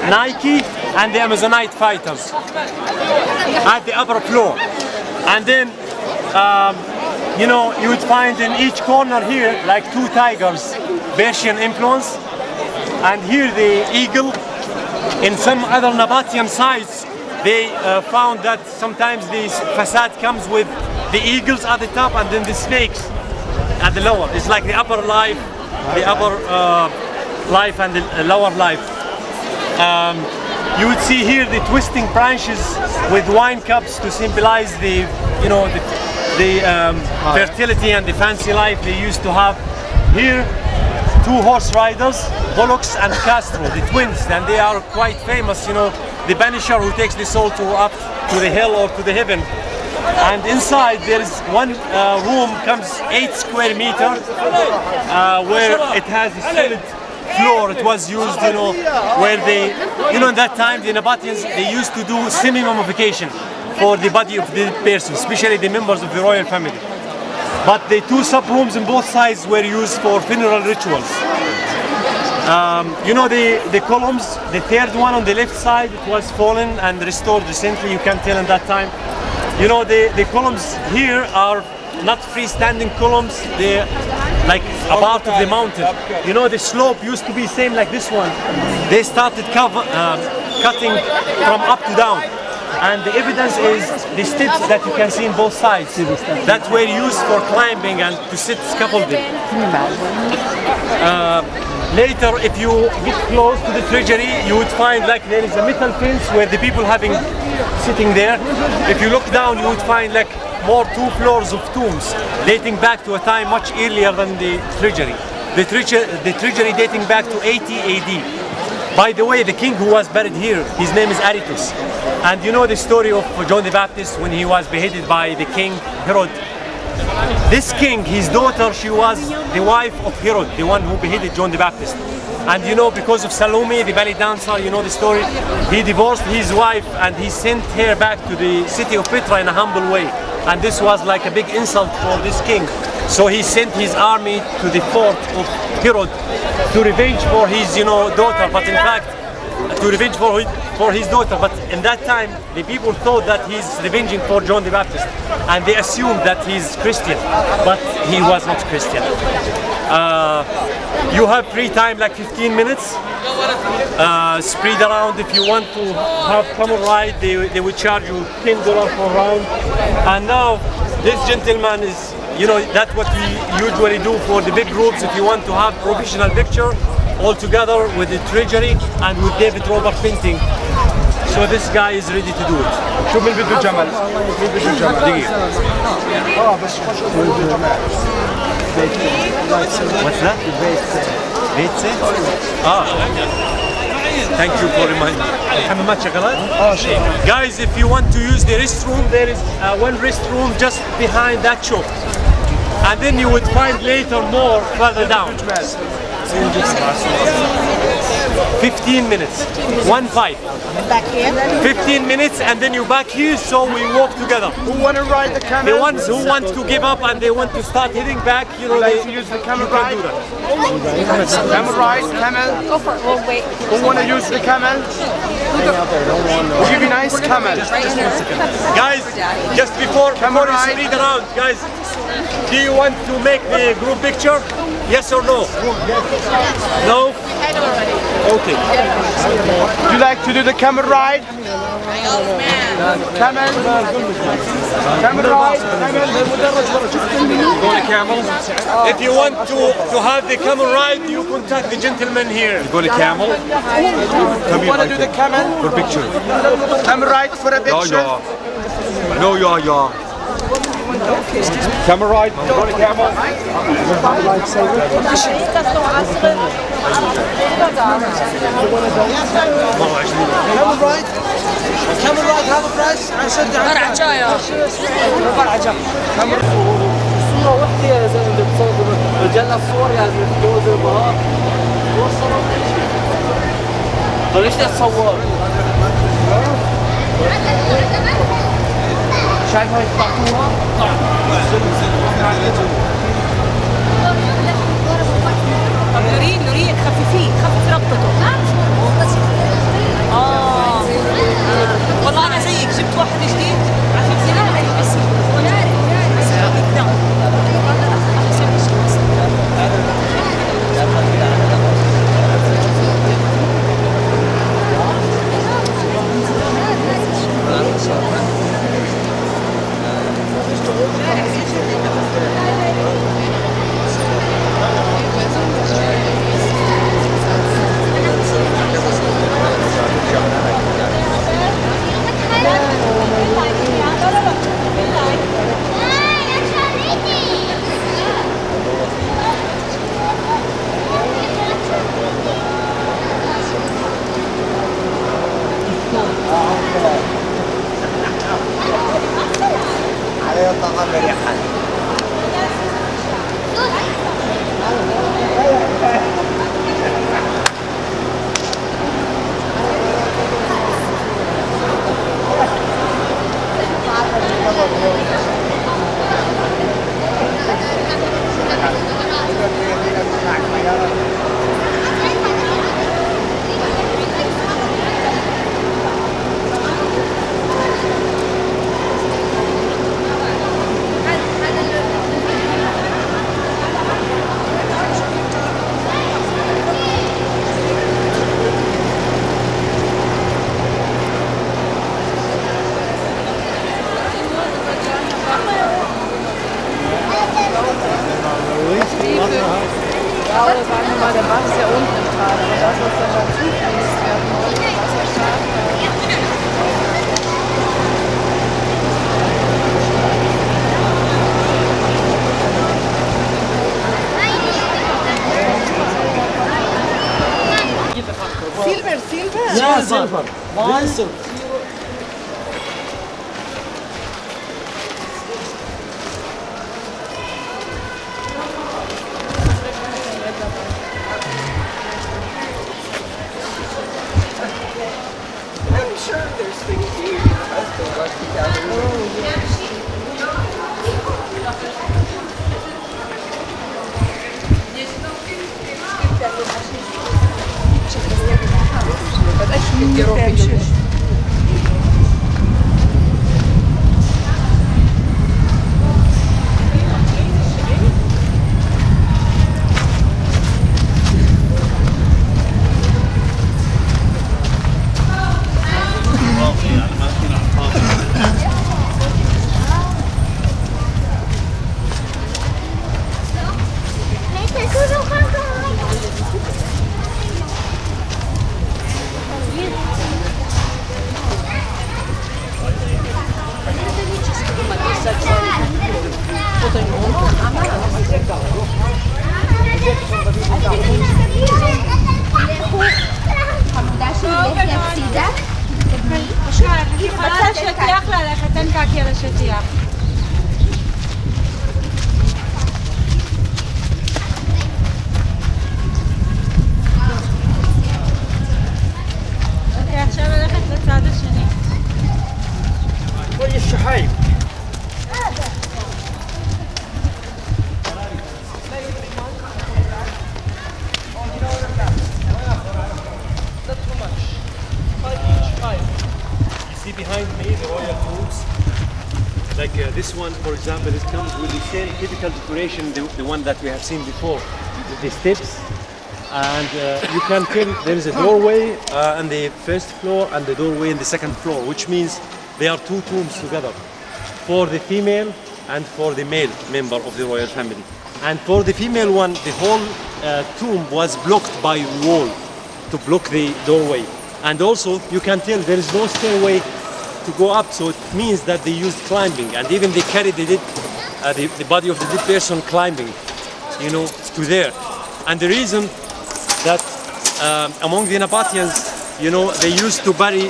Nike, and the Amazonite fighters at the upper floor. And then, you know, you would find in each corner here like 2 tigers, Persian influence. And here the eagle. In some other Nabatean sites, they found that sometimes this facade comes with the eagles at the top and then the snakes at the lower. It's like the upper life, the upper life and the lower life. You would see here the twisting branches with wine cups to symbolize the, you know, the fertility and the fancy life they used to have. Here, 2 horse riders, Bullocks and Castro, the twins, and they are quite famous, you know, the banisher who takes the soul up to the hell or to the heaven. And inside there is one room, comes 8 square meters, where it has a solid floor. It was used, you know, where they, you know, in that time the Nabateans, they used to do semi-mummification for the body of the person, especially the members of the royal family. But the 2 sub-rooms on both sides were used for funeral rituals. You know the columns, the 3rd one on the left side, it was fallen and restored recently, you can tell in that time. You know the columns here are not freestanding columns, they're like a part of the mountain. You know the slope used to be same like this one. They started cutting from up to down. And the evidence is the steps that you can see in both sides that were used for climbing and to sit scaffolding. Later, if you get close to the treasury, you would find like there is a metal fence where the people sitting there. If you look down, you would find like more 2 floors of tombs dating back to a time much earlier than the treasury. The treasury dating back to 80 AD. By the way, the king who was buried here, his name is Aretus. And you know the story of John the Baptist when he was beheaded by the king Herod. This king, his daughter, she was the wife of Herod, the one who beheaded John the Baptist. And you know, because of Salome, the ballet dancer, you know the story, he divorced his wife and he sent her back to the city of Petra in a humble way. And this was like a big insult for this king. So he sent his army to the fort of Herod to revenge for his, you know, daughter. But in fact, to revenge for his daughter. But in that time, the people thought that he's revenging for John the Baptist. And they assumed that he's Christian. But he was not Christian. You have free time, like 15 minutes. Spread around. If you want to have camel ride, they will charge you $10 per round. And now this gentleman is, you know, that's what we usually do for the big groups. If you want to have professional picture all together with the treasury and with David Robert painting. So this guy is ready to do it. شو من بده جمل؟ مين بده جمل؟ دقيقة. بس What's that? Betse? Thank you for reminding me. Guys, if you want to use the restroom, there is one restroom just behind that shop. And then you would find later more further down. 15 minutes. 1-5. Back here? 15 minutes and then you back here, so we walk together. Who want to ride the camel? The ones who want to give up and they want to start heading back, you know, like to use the camel ride? Camel ride, camel? Go for it. We'll wait. Who want to use the camel? We'll give you nice camel. Guys, just before you spread around, guys, do you want to make the group picture? Yes or no? No? Okay. Would you like to do the camel ride? Camel? Camel ride? Go to camel. If you want to have the camel ride, you contact the gentleman here. Go to camel. You want to do the camel? For picture. Camel ride for a picture? No, yeah. Camel ride. Go to camel. Camel ride? Camel ride هذا برايس؟ فرع جاية فرع جاية صورة وحدة يا زلمة بتصور رجالنا الصور يا زلمة جوز البهار طيب ليش تتصور؟ شايف هاي الطاقوها؟ طب نورين خففيه خفف ربطته والله انا زيك جبت واحد جديد عرفت بس silver. One silver. I'm sure there's things here. This one, for example, it comes with the same typical decoration, the one that we have seen before. the steps, and you can tell there is a doorway on the first floor and the doorway in the second floor, which means there are two tombs together, for the female and for the male member of the royal family. And for the female one, the whole tomb was blocked by wall to block the doorway. And also, you can tell there is no stairway to go up, so it means that they used climbing, and even they carried the body of the dead person climbing, you know, to there. And the reason that among the inhabitants, you know, they used to bury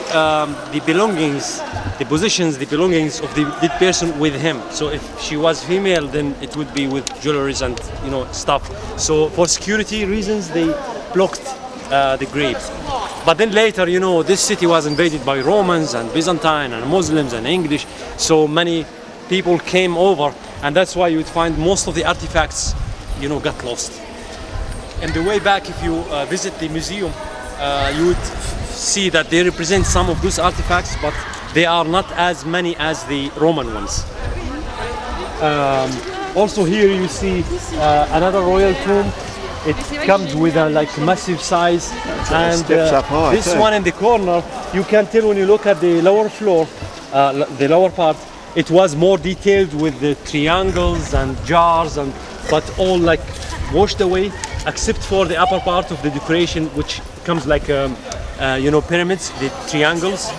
the belongings, the possessions, the belongings of the dead person with him. So if she was female, then it would be with jewelries and, you know, stuff. So for security reasons, they blocked the graves. But then later, you know, this city was invaded by Romans and Byzantine and Muslims and English. So many people came over, and that's why you would find most of the artifacts, you know, got lost. And the way back, if you visit the museum, you would see that they represent some of those artifacts, but they are not as many as the Roman ones. Also here you see another royal tomb. It comes with a like massive size, and this one in the corner, you can tell when you look at the lower floor, the lower part, it was more detailed with the triangles and jars, and but all like washed away, except for the upper part of the decoration, which comes like you know, pyramids, the triangles.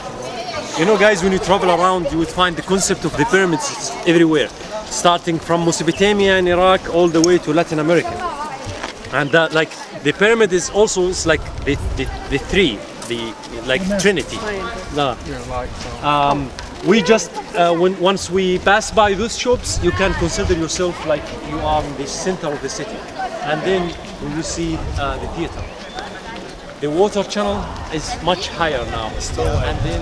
You know, guys, when you travel around, you would find the concept of the pyramids everywhere, starting from Mesopotamia and Iraq all the way to Latin America. And that, like, the pyramid is also, it's like the three, the like Trinity. We just once we pass by those shops, you can consider yourself like you are in the center of the city, and then when you see the theater, the water channel is much higher now. And then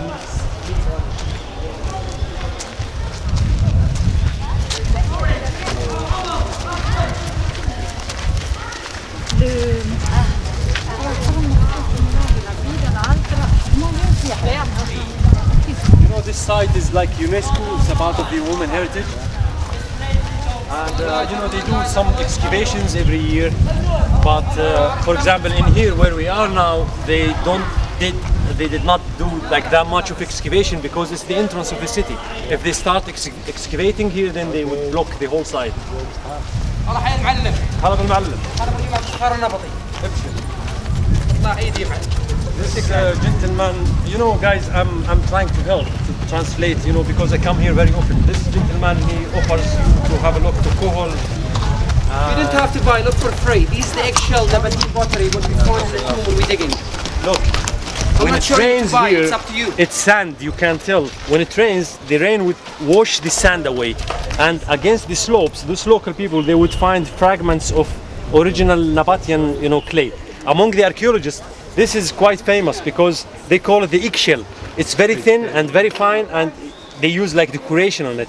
you know, this site is like UNESCO, it's a part of the World Heritage. And you know, they do some excavations every year, but for example in here where we are now, they did not do like that much of excavation, because it's the entrance of the city. If they start excavating here, then they would block the whole side. This gentleman, you know, guys, I'm trying to help to translate, you know, because I come here very often. This gentleman, he offers you to have a look to Kohol. You didn't have to buy, look for free. These are the eggshell Nabatean pottery what we find in the tomb when we're digging. Look, when it rains here, it's up to you. It's sand, you can tell. When it rains, the rain would wash the sand away. And against the slopes, those local people, they would find fragments of original Nabatean, you know, clay. Among the archaeologists, this is quite famous because they call it the eggshell. It's very thin and very fine, and they use like decoration on it.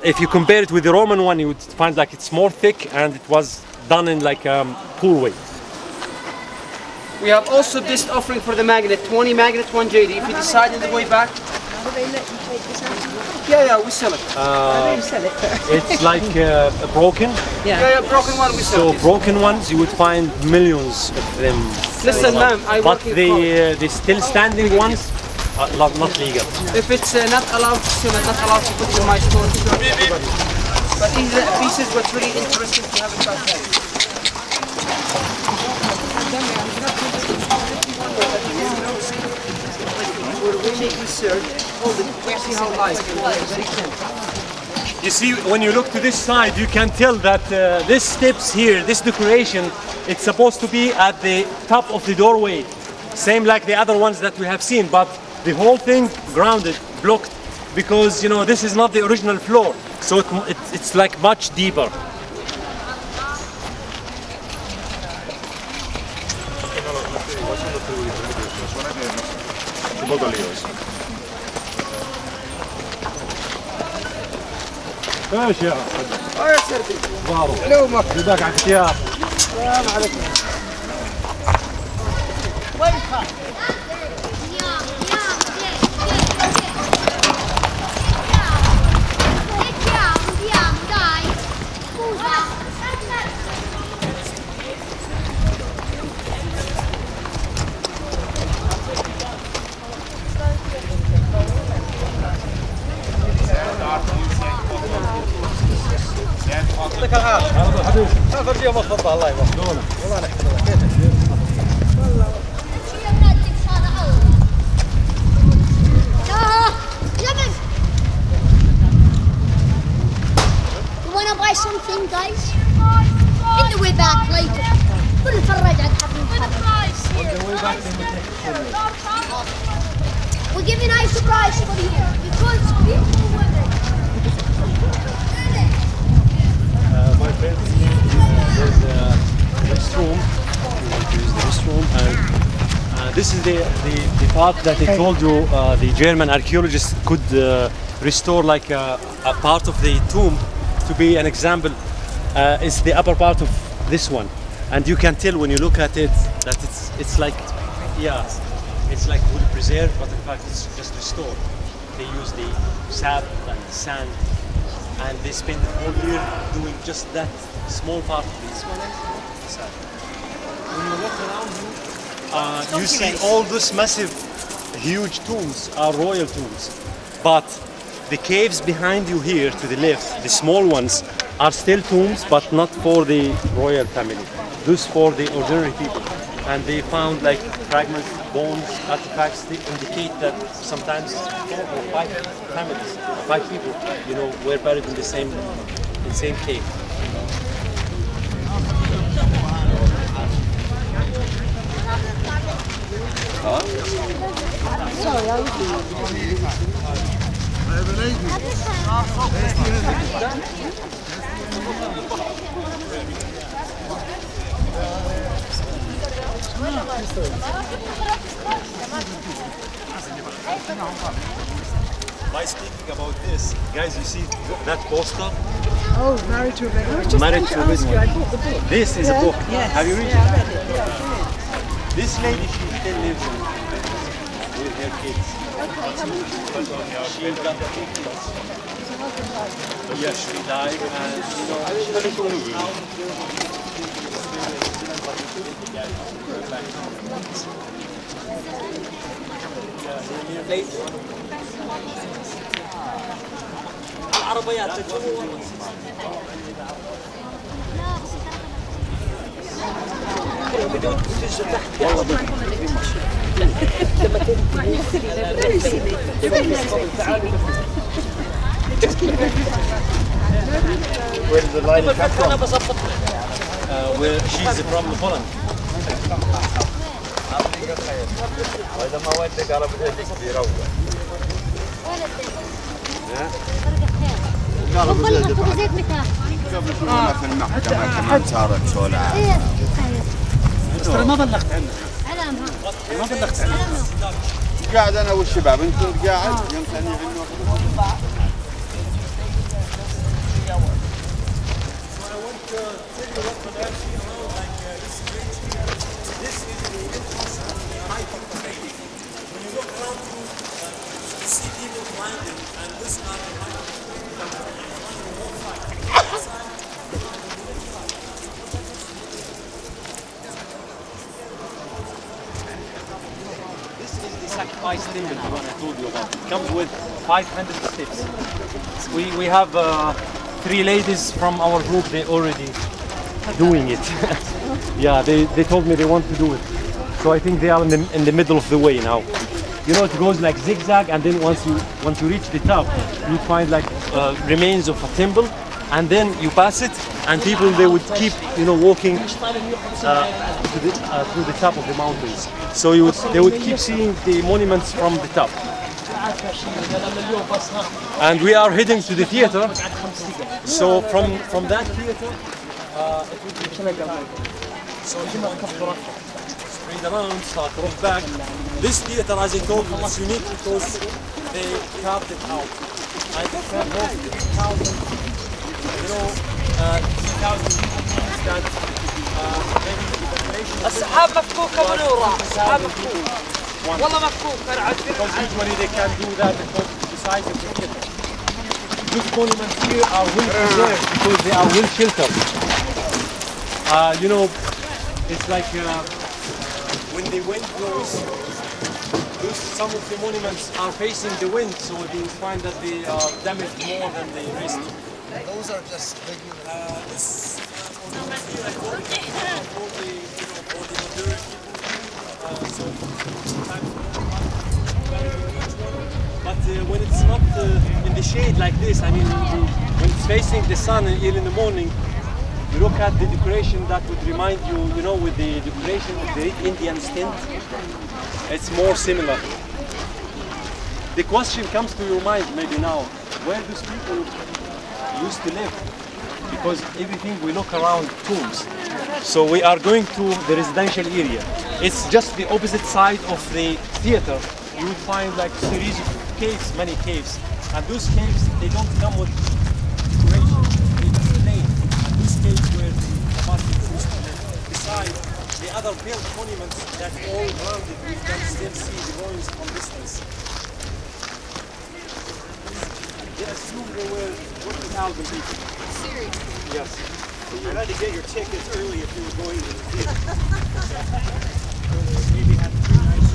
If you compare it with the Roman one, you would find like it's more thick, and it was done in like pool way. We have also this offering for the magnet, 20 magnet, 1 JD. If you decide on the way back. Do they let you take this out? Yeah, we sell it. They sell it. It's like broken. Yeah, broken one we sell. So broken ones, you would find millions of them. Listen, ma'am, but the still standing ones are not legal. If it's not allowed to sell it, not allowed to put in my store, but these are pieces what's really interesting to have it outside. You see, when you look to this side, you can tell that this steps here, this decoration, it's supposed to be at the top of the doorway, same like the other ones that we have seen, but the whole thing grounded, blocked, because, you know, this is not the original floor, so it's like much deeper. ايش يا يا سردي علومك بدك على الثياب. السلام عليكم. فرجيه مفضله الله يوفقك والله نحفظها كيفك You wanna buy something, guys? In the way back later. بنتفرج على We're giving a surprise for you because people were there. My friends, there's a restroom. There's the restroom, and this is the part that I told you the German archaeologists could restore like a part of the tomb to be an example. It's the upper part of this one, and you can tell when you look at it that it's like, yeah, it's like wood preserved, but in fact it's just restored. They use the sap and the sand, and they spend the whole year doing just that small part of this one. When you walk around you see all those massive, huge tombs are royal tombs, but the caves behind you here to the left, the small ones, are still tombs, but not for the royal family. Those for the ordinary people. And they found like fragments, bones, artifacts that indicate that sometimes 4 or 5 families, 5 people, you know, were buried in the same cave. By speaking about this, guys, you see that poster? Oh, Married to a Bedouin. Married to a Bedouin. This is a book. Yes. Have you read it? I read it. Yeah. This lady, she still lives with her kids. She got 2 kids. Yeah, she died, and you know, العربيات بدون تنزل تحت Where did the lady come from? Where she's from Holland. وإذا ما ودك قرب يروح. قبل زيت متى؟ قبل شوي في المحكمة كمان صارت سولعة. ترى ما بلغت عنه. علامها. ما بلغت عنه. قاعد أنا والشباب أنتم قاعد يوم ثاني عنه. Sacrifice temple, the one I told you about. It comes with 500 steps. We have 3 ladies from our group. They already doing it. Yeah, they told me they want to do it. So I think they are in the middle of the way now. You know, it goes like zigzag, and then once you reach the top, you find like remains of a temple, and then you pass it, and people they would keep, you know, walking to the top of the mountains. So they would keep seeing the monuments from the top. And we are heading to the theater. So from that theater, it would be so you straight around, start to look back. This theater, as I told you, is unique because they carved it out. And they can hold 2,000, you know, 2,000 stand. السحاب مفكوكة منورة، السحاب مفكوك والله مفكوك أنا عارف. Because usually they can do that because the size of the theater. These monuments here are well preserved because they are well sheltered. You know, it's like when the wind blows, some of the monuments are facing the wind, so you find that they are damaged more than the rest. Those are just regular. But when it's not in the shade like this, I mean, when it's facing the sun early in the morning, you look at the decoration that would remind you, you know, with the decoration of the Indian stint, it's more similar. The question comes to your mind maybe now, where these people used to live? Because everything we look around tombs. So we are going to the residential area. It's just the opposite side of the theater. You would find like a series of caves, many caves. And those caves, they don't come with decoration, they just plain. And those caves where the apartments used to live. Besides the other built monuments that all around it, you can still see the ruins from distance. They assume there were 20,000 people. Seriously? Yes. So you had to get your tickets early if you were going to the theater. Maybe had 3 nights.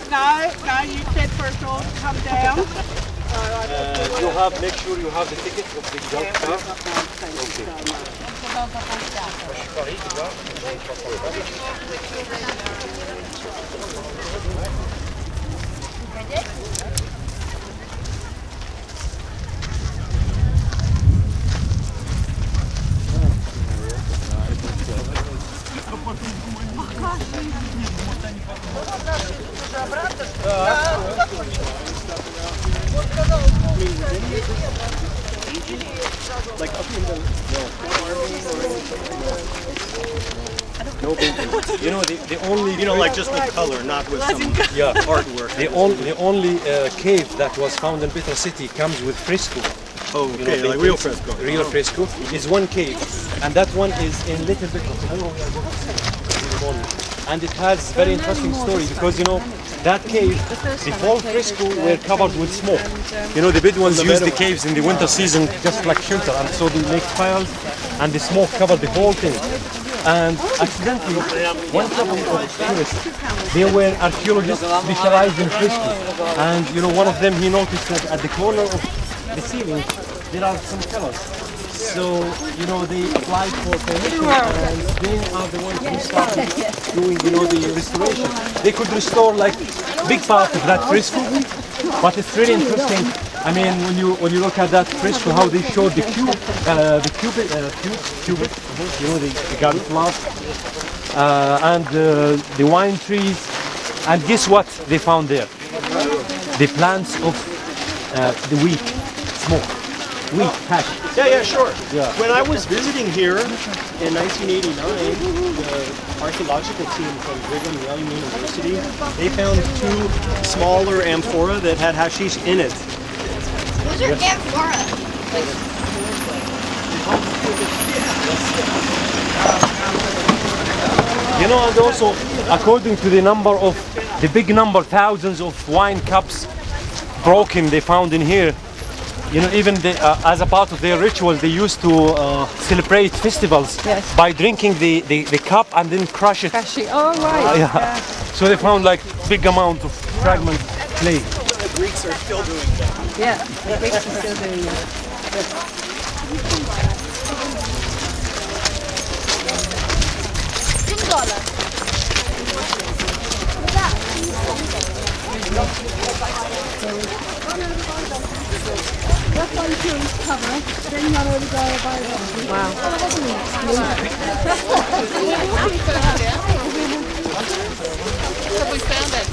No, you said first all come down. You have, make sure you have the ticket of the jump car. Like up in the no painting. You know the only like just with color, not with some artwork. The only cave that was found in Petra city comes with fresco. Oh, okay, like real fresco. Real fresco is one cave, and that one is in Little Petra. Tomorrow we are going to see in the morning. And it has very interesting story because, you know, that cave, the whole fresco were covered with smoke. You know, the Bedouins use the caves in the winter season just like shelter, and so they make fires and the smoke covered the whole thing. And accidentally, one couple of tourists, they were archaeologists specialized in fresco. And, you know, one of them, he noticed that at the corner of the ceiling, there are some colors. So, you know, they applied for permission and they are the ones who started doing, you know, the restoration. They could restore like big part of that fresco, but it's really interesting. I mean, when you look at that fresco, how they showed the cubit, you know, the garden flower, and the wine trees, and guess what they found there? The plants of the wheat, smoke. Wheat, hash. Yeah, sure. Yeah. When I was visiting here in 1989, the archaeological team from Brigham Young University, they found 2 smaller amphora that had hashish in it. Those are amphora. You know, and also, according to the number of, the big number, thousands of wine cups broken they found in here, you know, even as a part of their ritual, they used to celebrate festivals by drinking the cup and then crush it. Oh, right. Yeah. So they found like big amount of fragments clay. The Greeks are still doing that. Yeah, the Greeks are still doing that. That's why you feel this cover, then you're not over there by them. Wow. Have we found that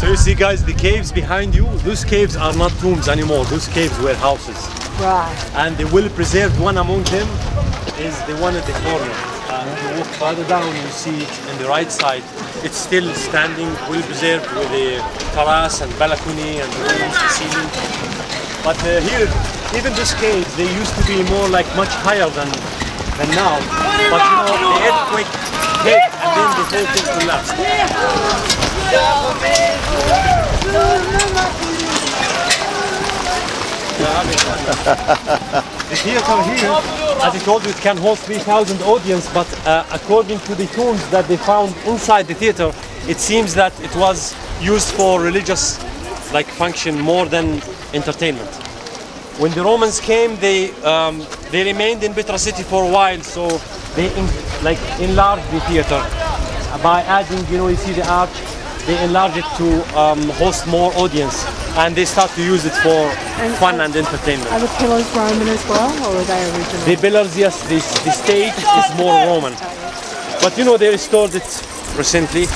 So you see, guys, the caves behind you, those caves are not tombs anymore. Those caves were houses. Right. And the well-preserved one among them is the one at the corner. and you walk further down, you see it on the right side. It's still standing, well preserved, with a terrace and balcony and the ceiling. But here, even this cave, they used to be more like much higher than now. But you know, the earthquake hit and then the whole thing collapsed. The theater here, as I told you, it can hold 3,000 audience, but according to the tombs that they found inside the theater, it seems that it was used for religious function more than entertainment. When the Romans came, they remained in Petra city for a while, so they enlarged the theater by adding, you see the arch. They enlarged it to host more audience, and they start to use it for fun and entertainment. Are the pillars Roman as well, or are they original? The pillars, yes. The stage is more Roman, but they restored it recently.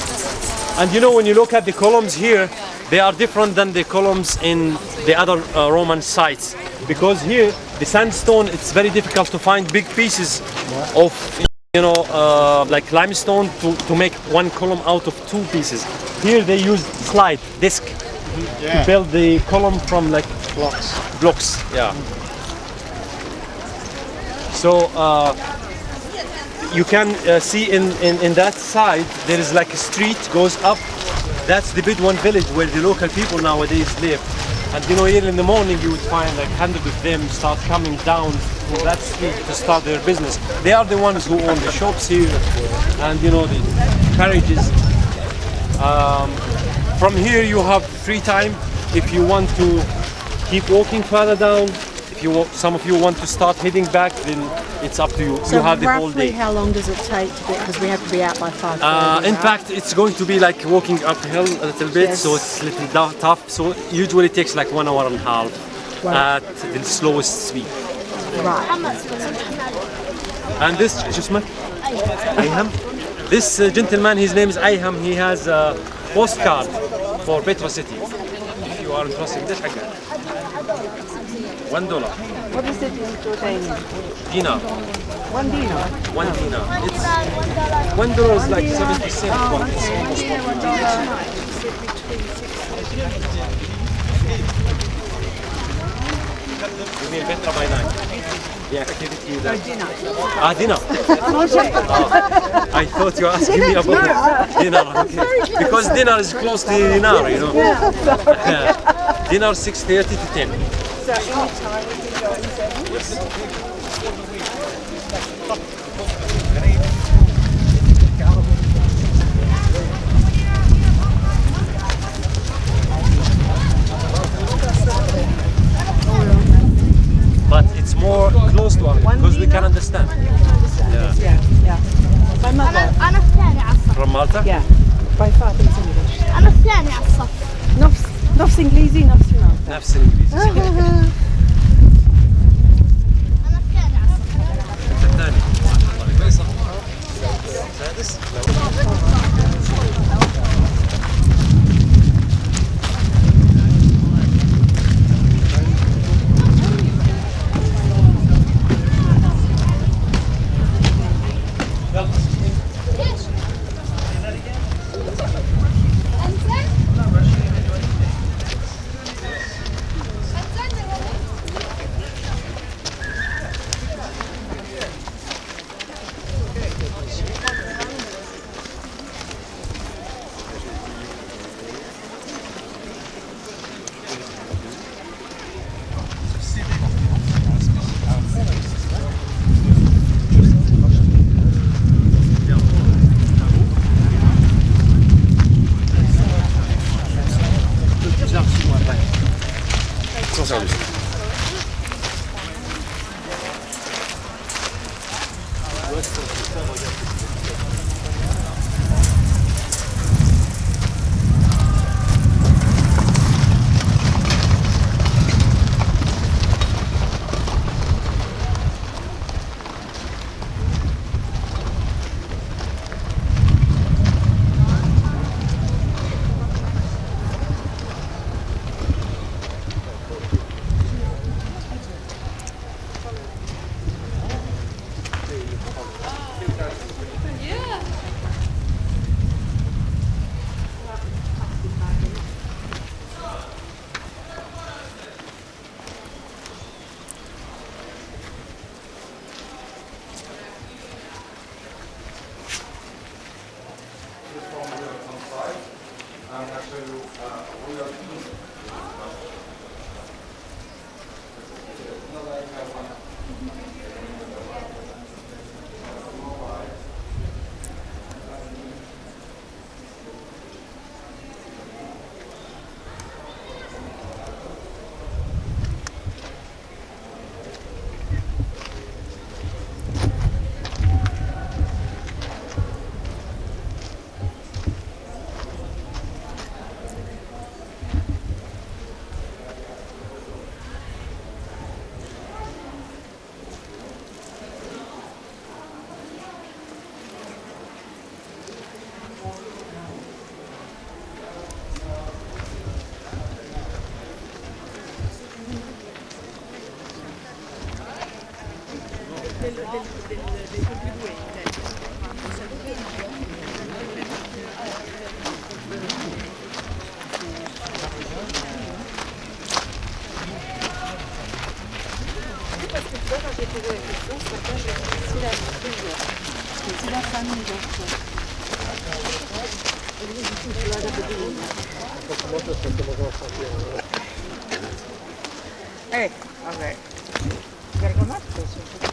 And when you look at the columns here, they are different than the columns in the other Roman sites, because here the sandstone, it's very difficult to find big pieces of like limestone to make one column out of two pieces. Here they used slide disc to build the column from blocks. Yeah. So you can see in that side there is like a street goes up. That's the Bedouin village where the local people nowadays live. And here in the morning you would find hundreds of them start coming down to that street to start their business. They are the ones who own the shops here and the carriages. From here you have free time if you want to keep walking further down. If some of you want to start heading back, then it's up to you. So you have the whole day. How long does it take to get, because we have to be out by 5:30? In fact, it's going to be like walking uphill a little bit, so it's a little tough. So usually it takes like 1 hour and a half at the slowest speed. Right. And this, Ayham. This gentleman, his name is Ayham. He has a postcard for Petra city. If you are interested, this $1. What is it in Jordanian? Dinar. 1 dinar? 1 dinar. It's $1 is like 70 cents. You mean Petra by night? The activity that... Dinar. I thought you were asking me about dinar. Okay. Because dinar is close to dinar, Dinar 6:30 to 10. So any time we can go in 7? But it's more close to us because we can understand. Yeah. My mother. أنا الثاني على الصف. From Malta? Yeah. By far it's English. أنا الثاني على الصف. نفس إنجليزي نفس مالطا. نفس الإنجليزي. أنا الثاني على الصف. أنت الثاني. كويس. سادس. Hey, okay. You gotta come up this way.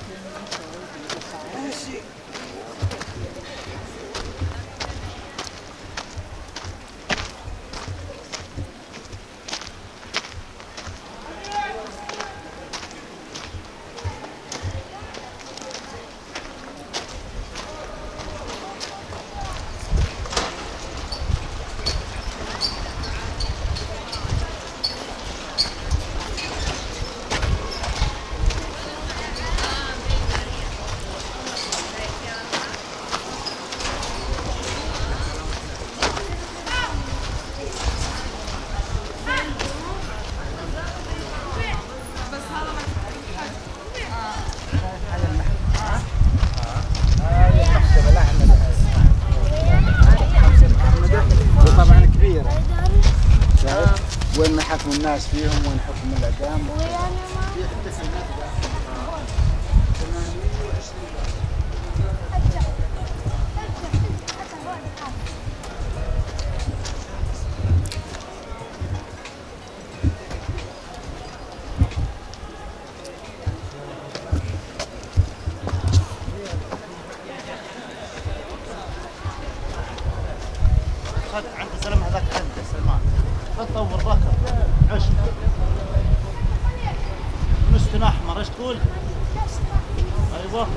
وين حكم الناس فيهم وين حكم الإعدام. عند سلام هذاك عند سلمان خطه والركب عشب مستن احمر ايش تقول؟ ايوه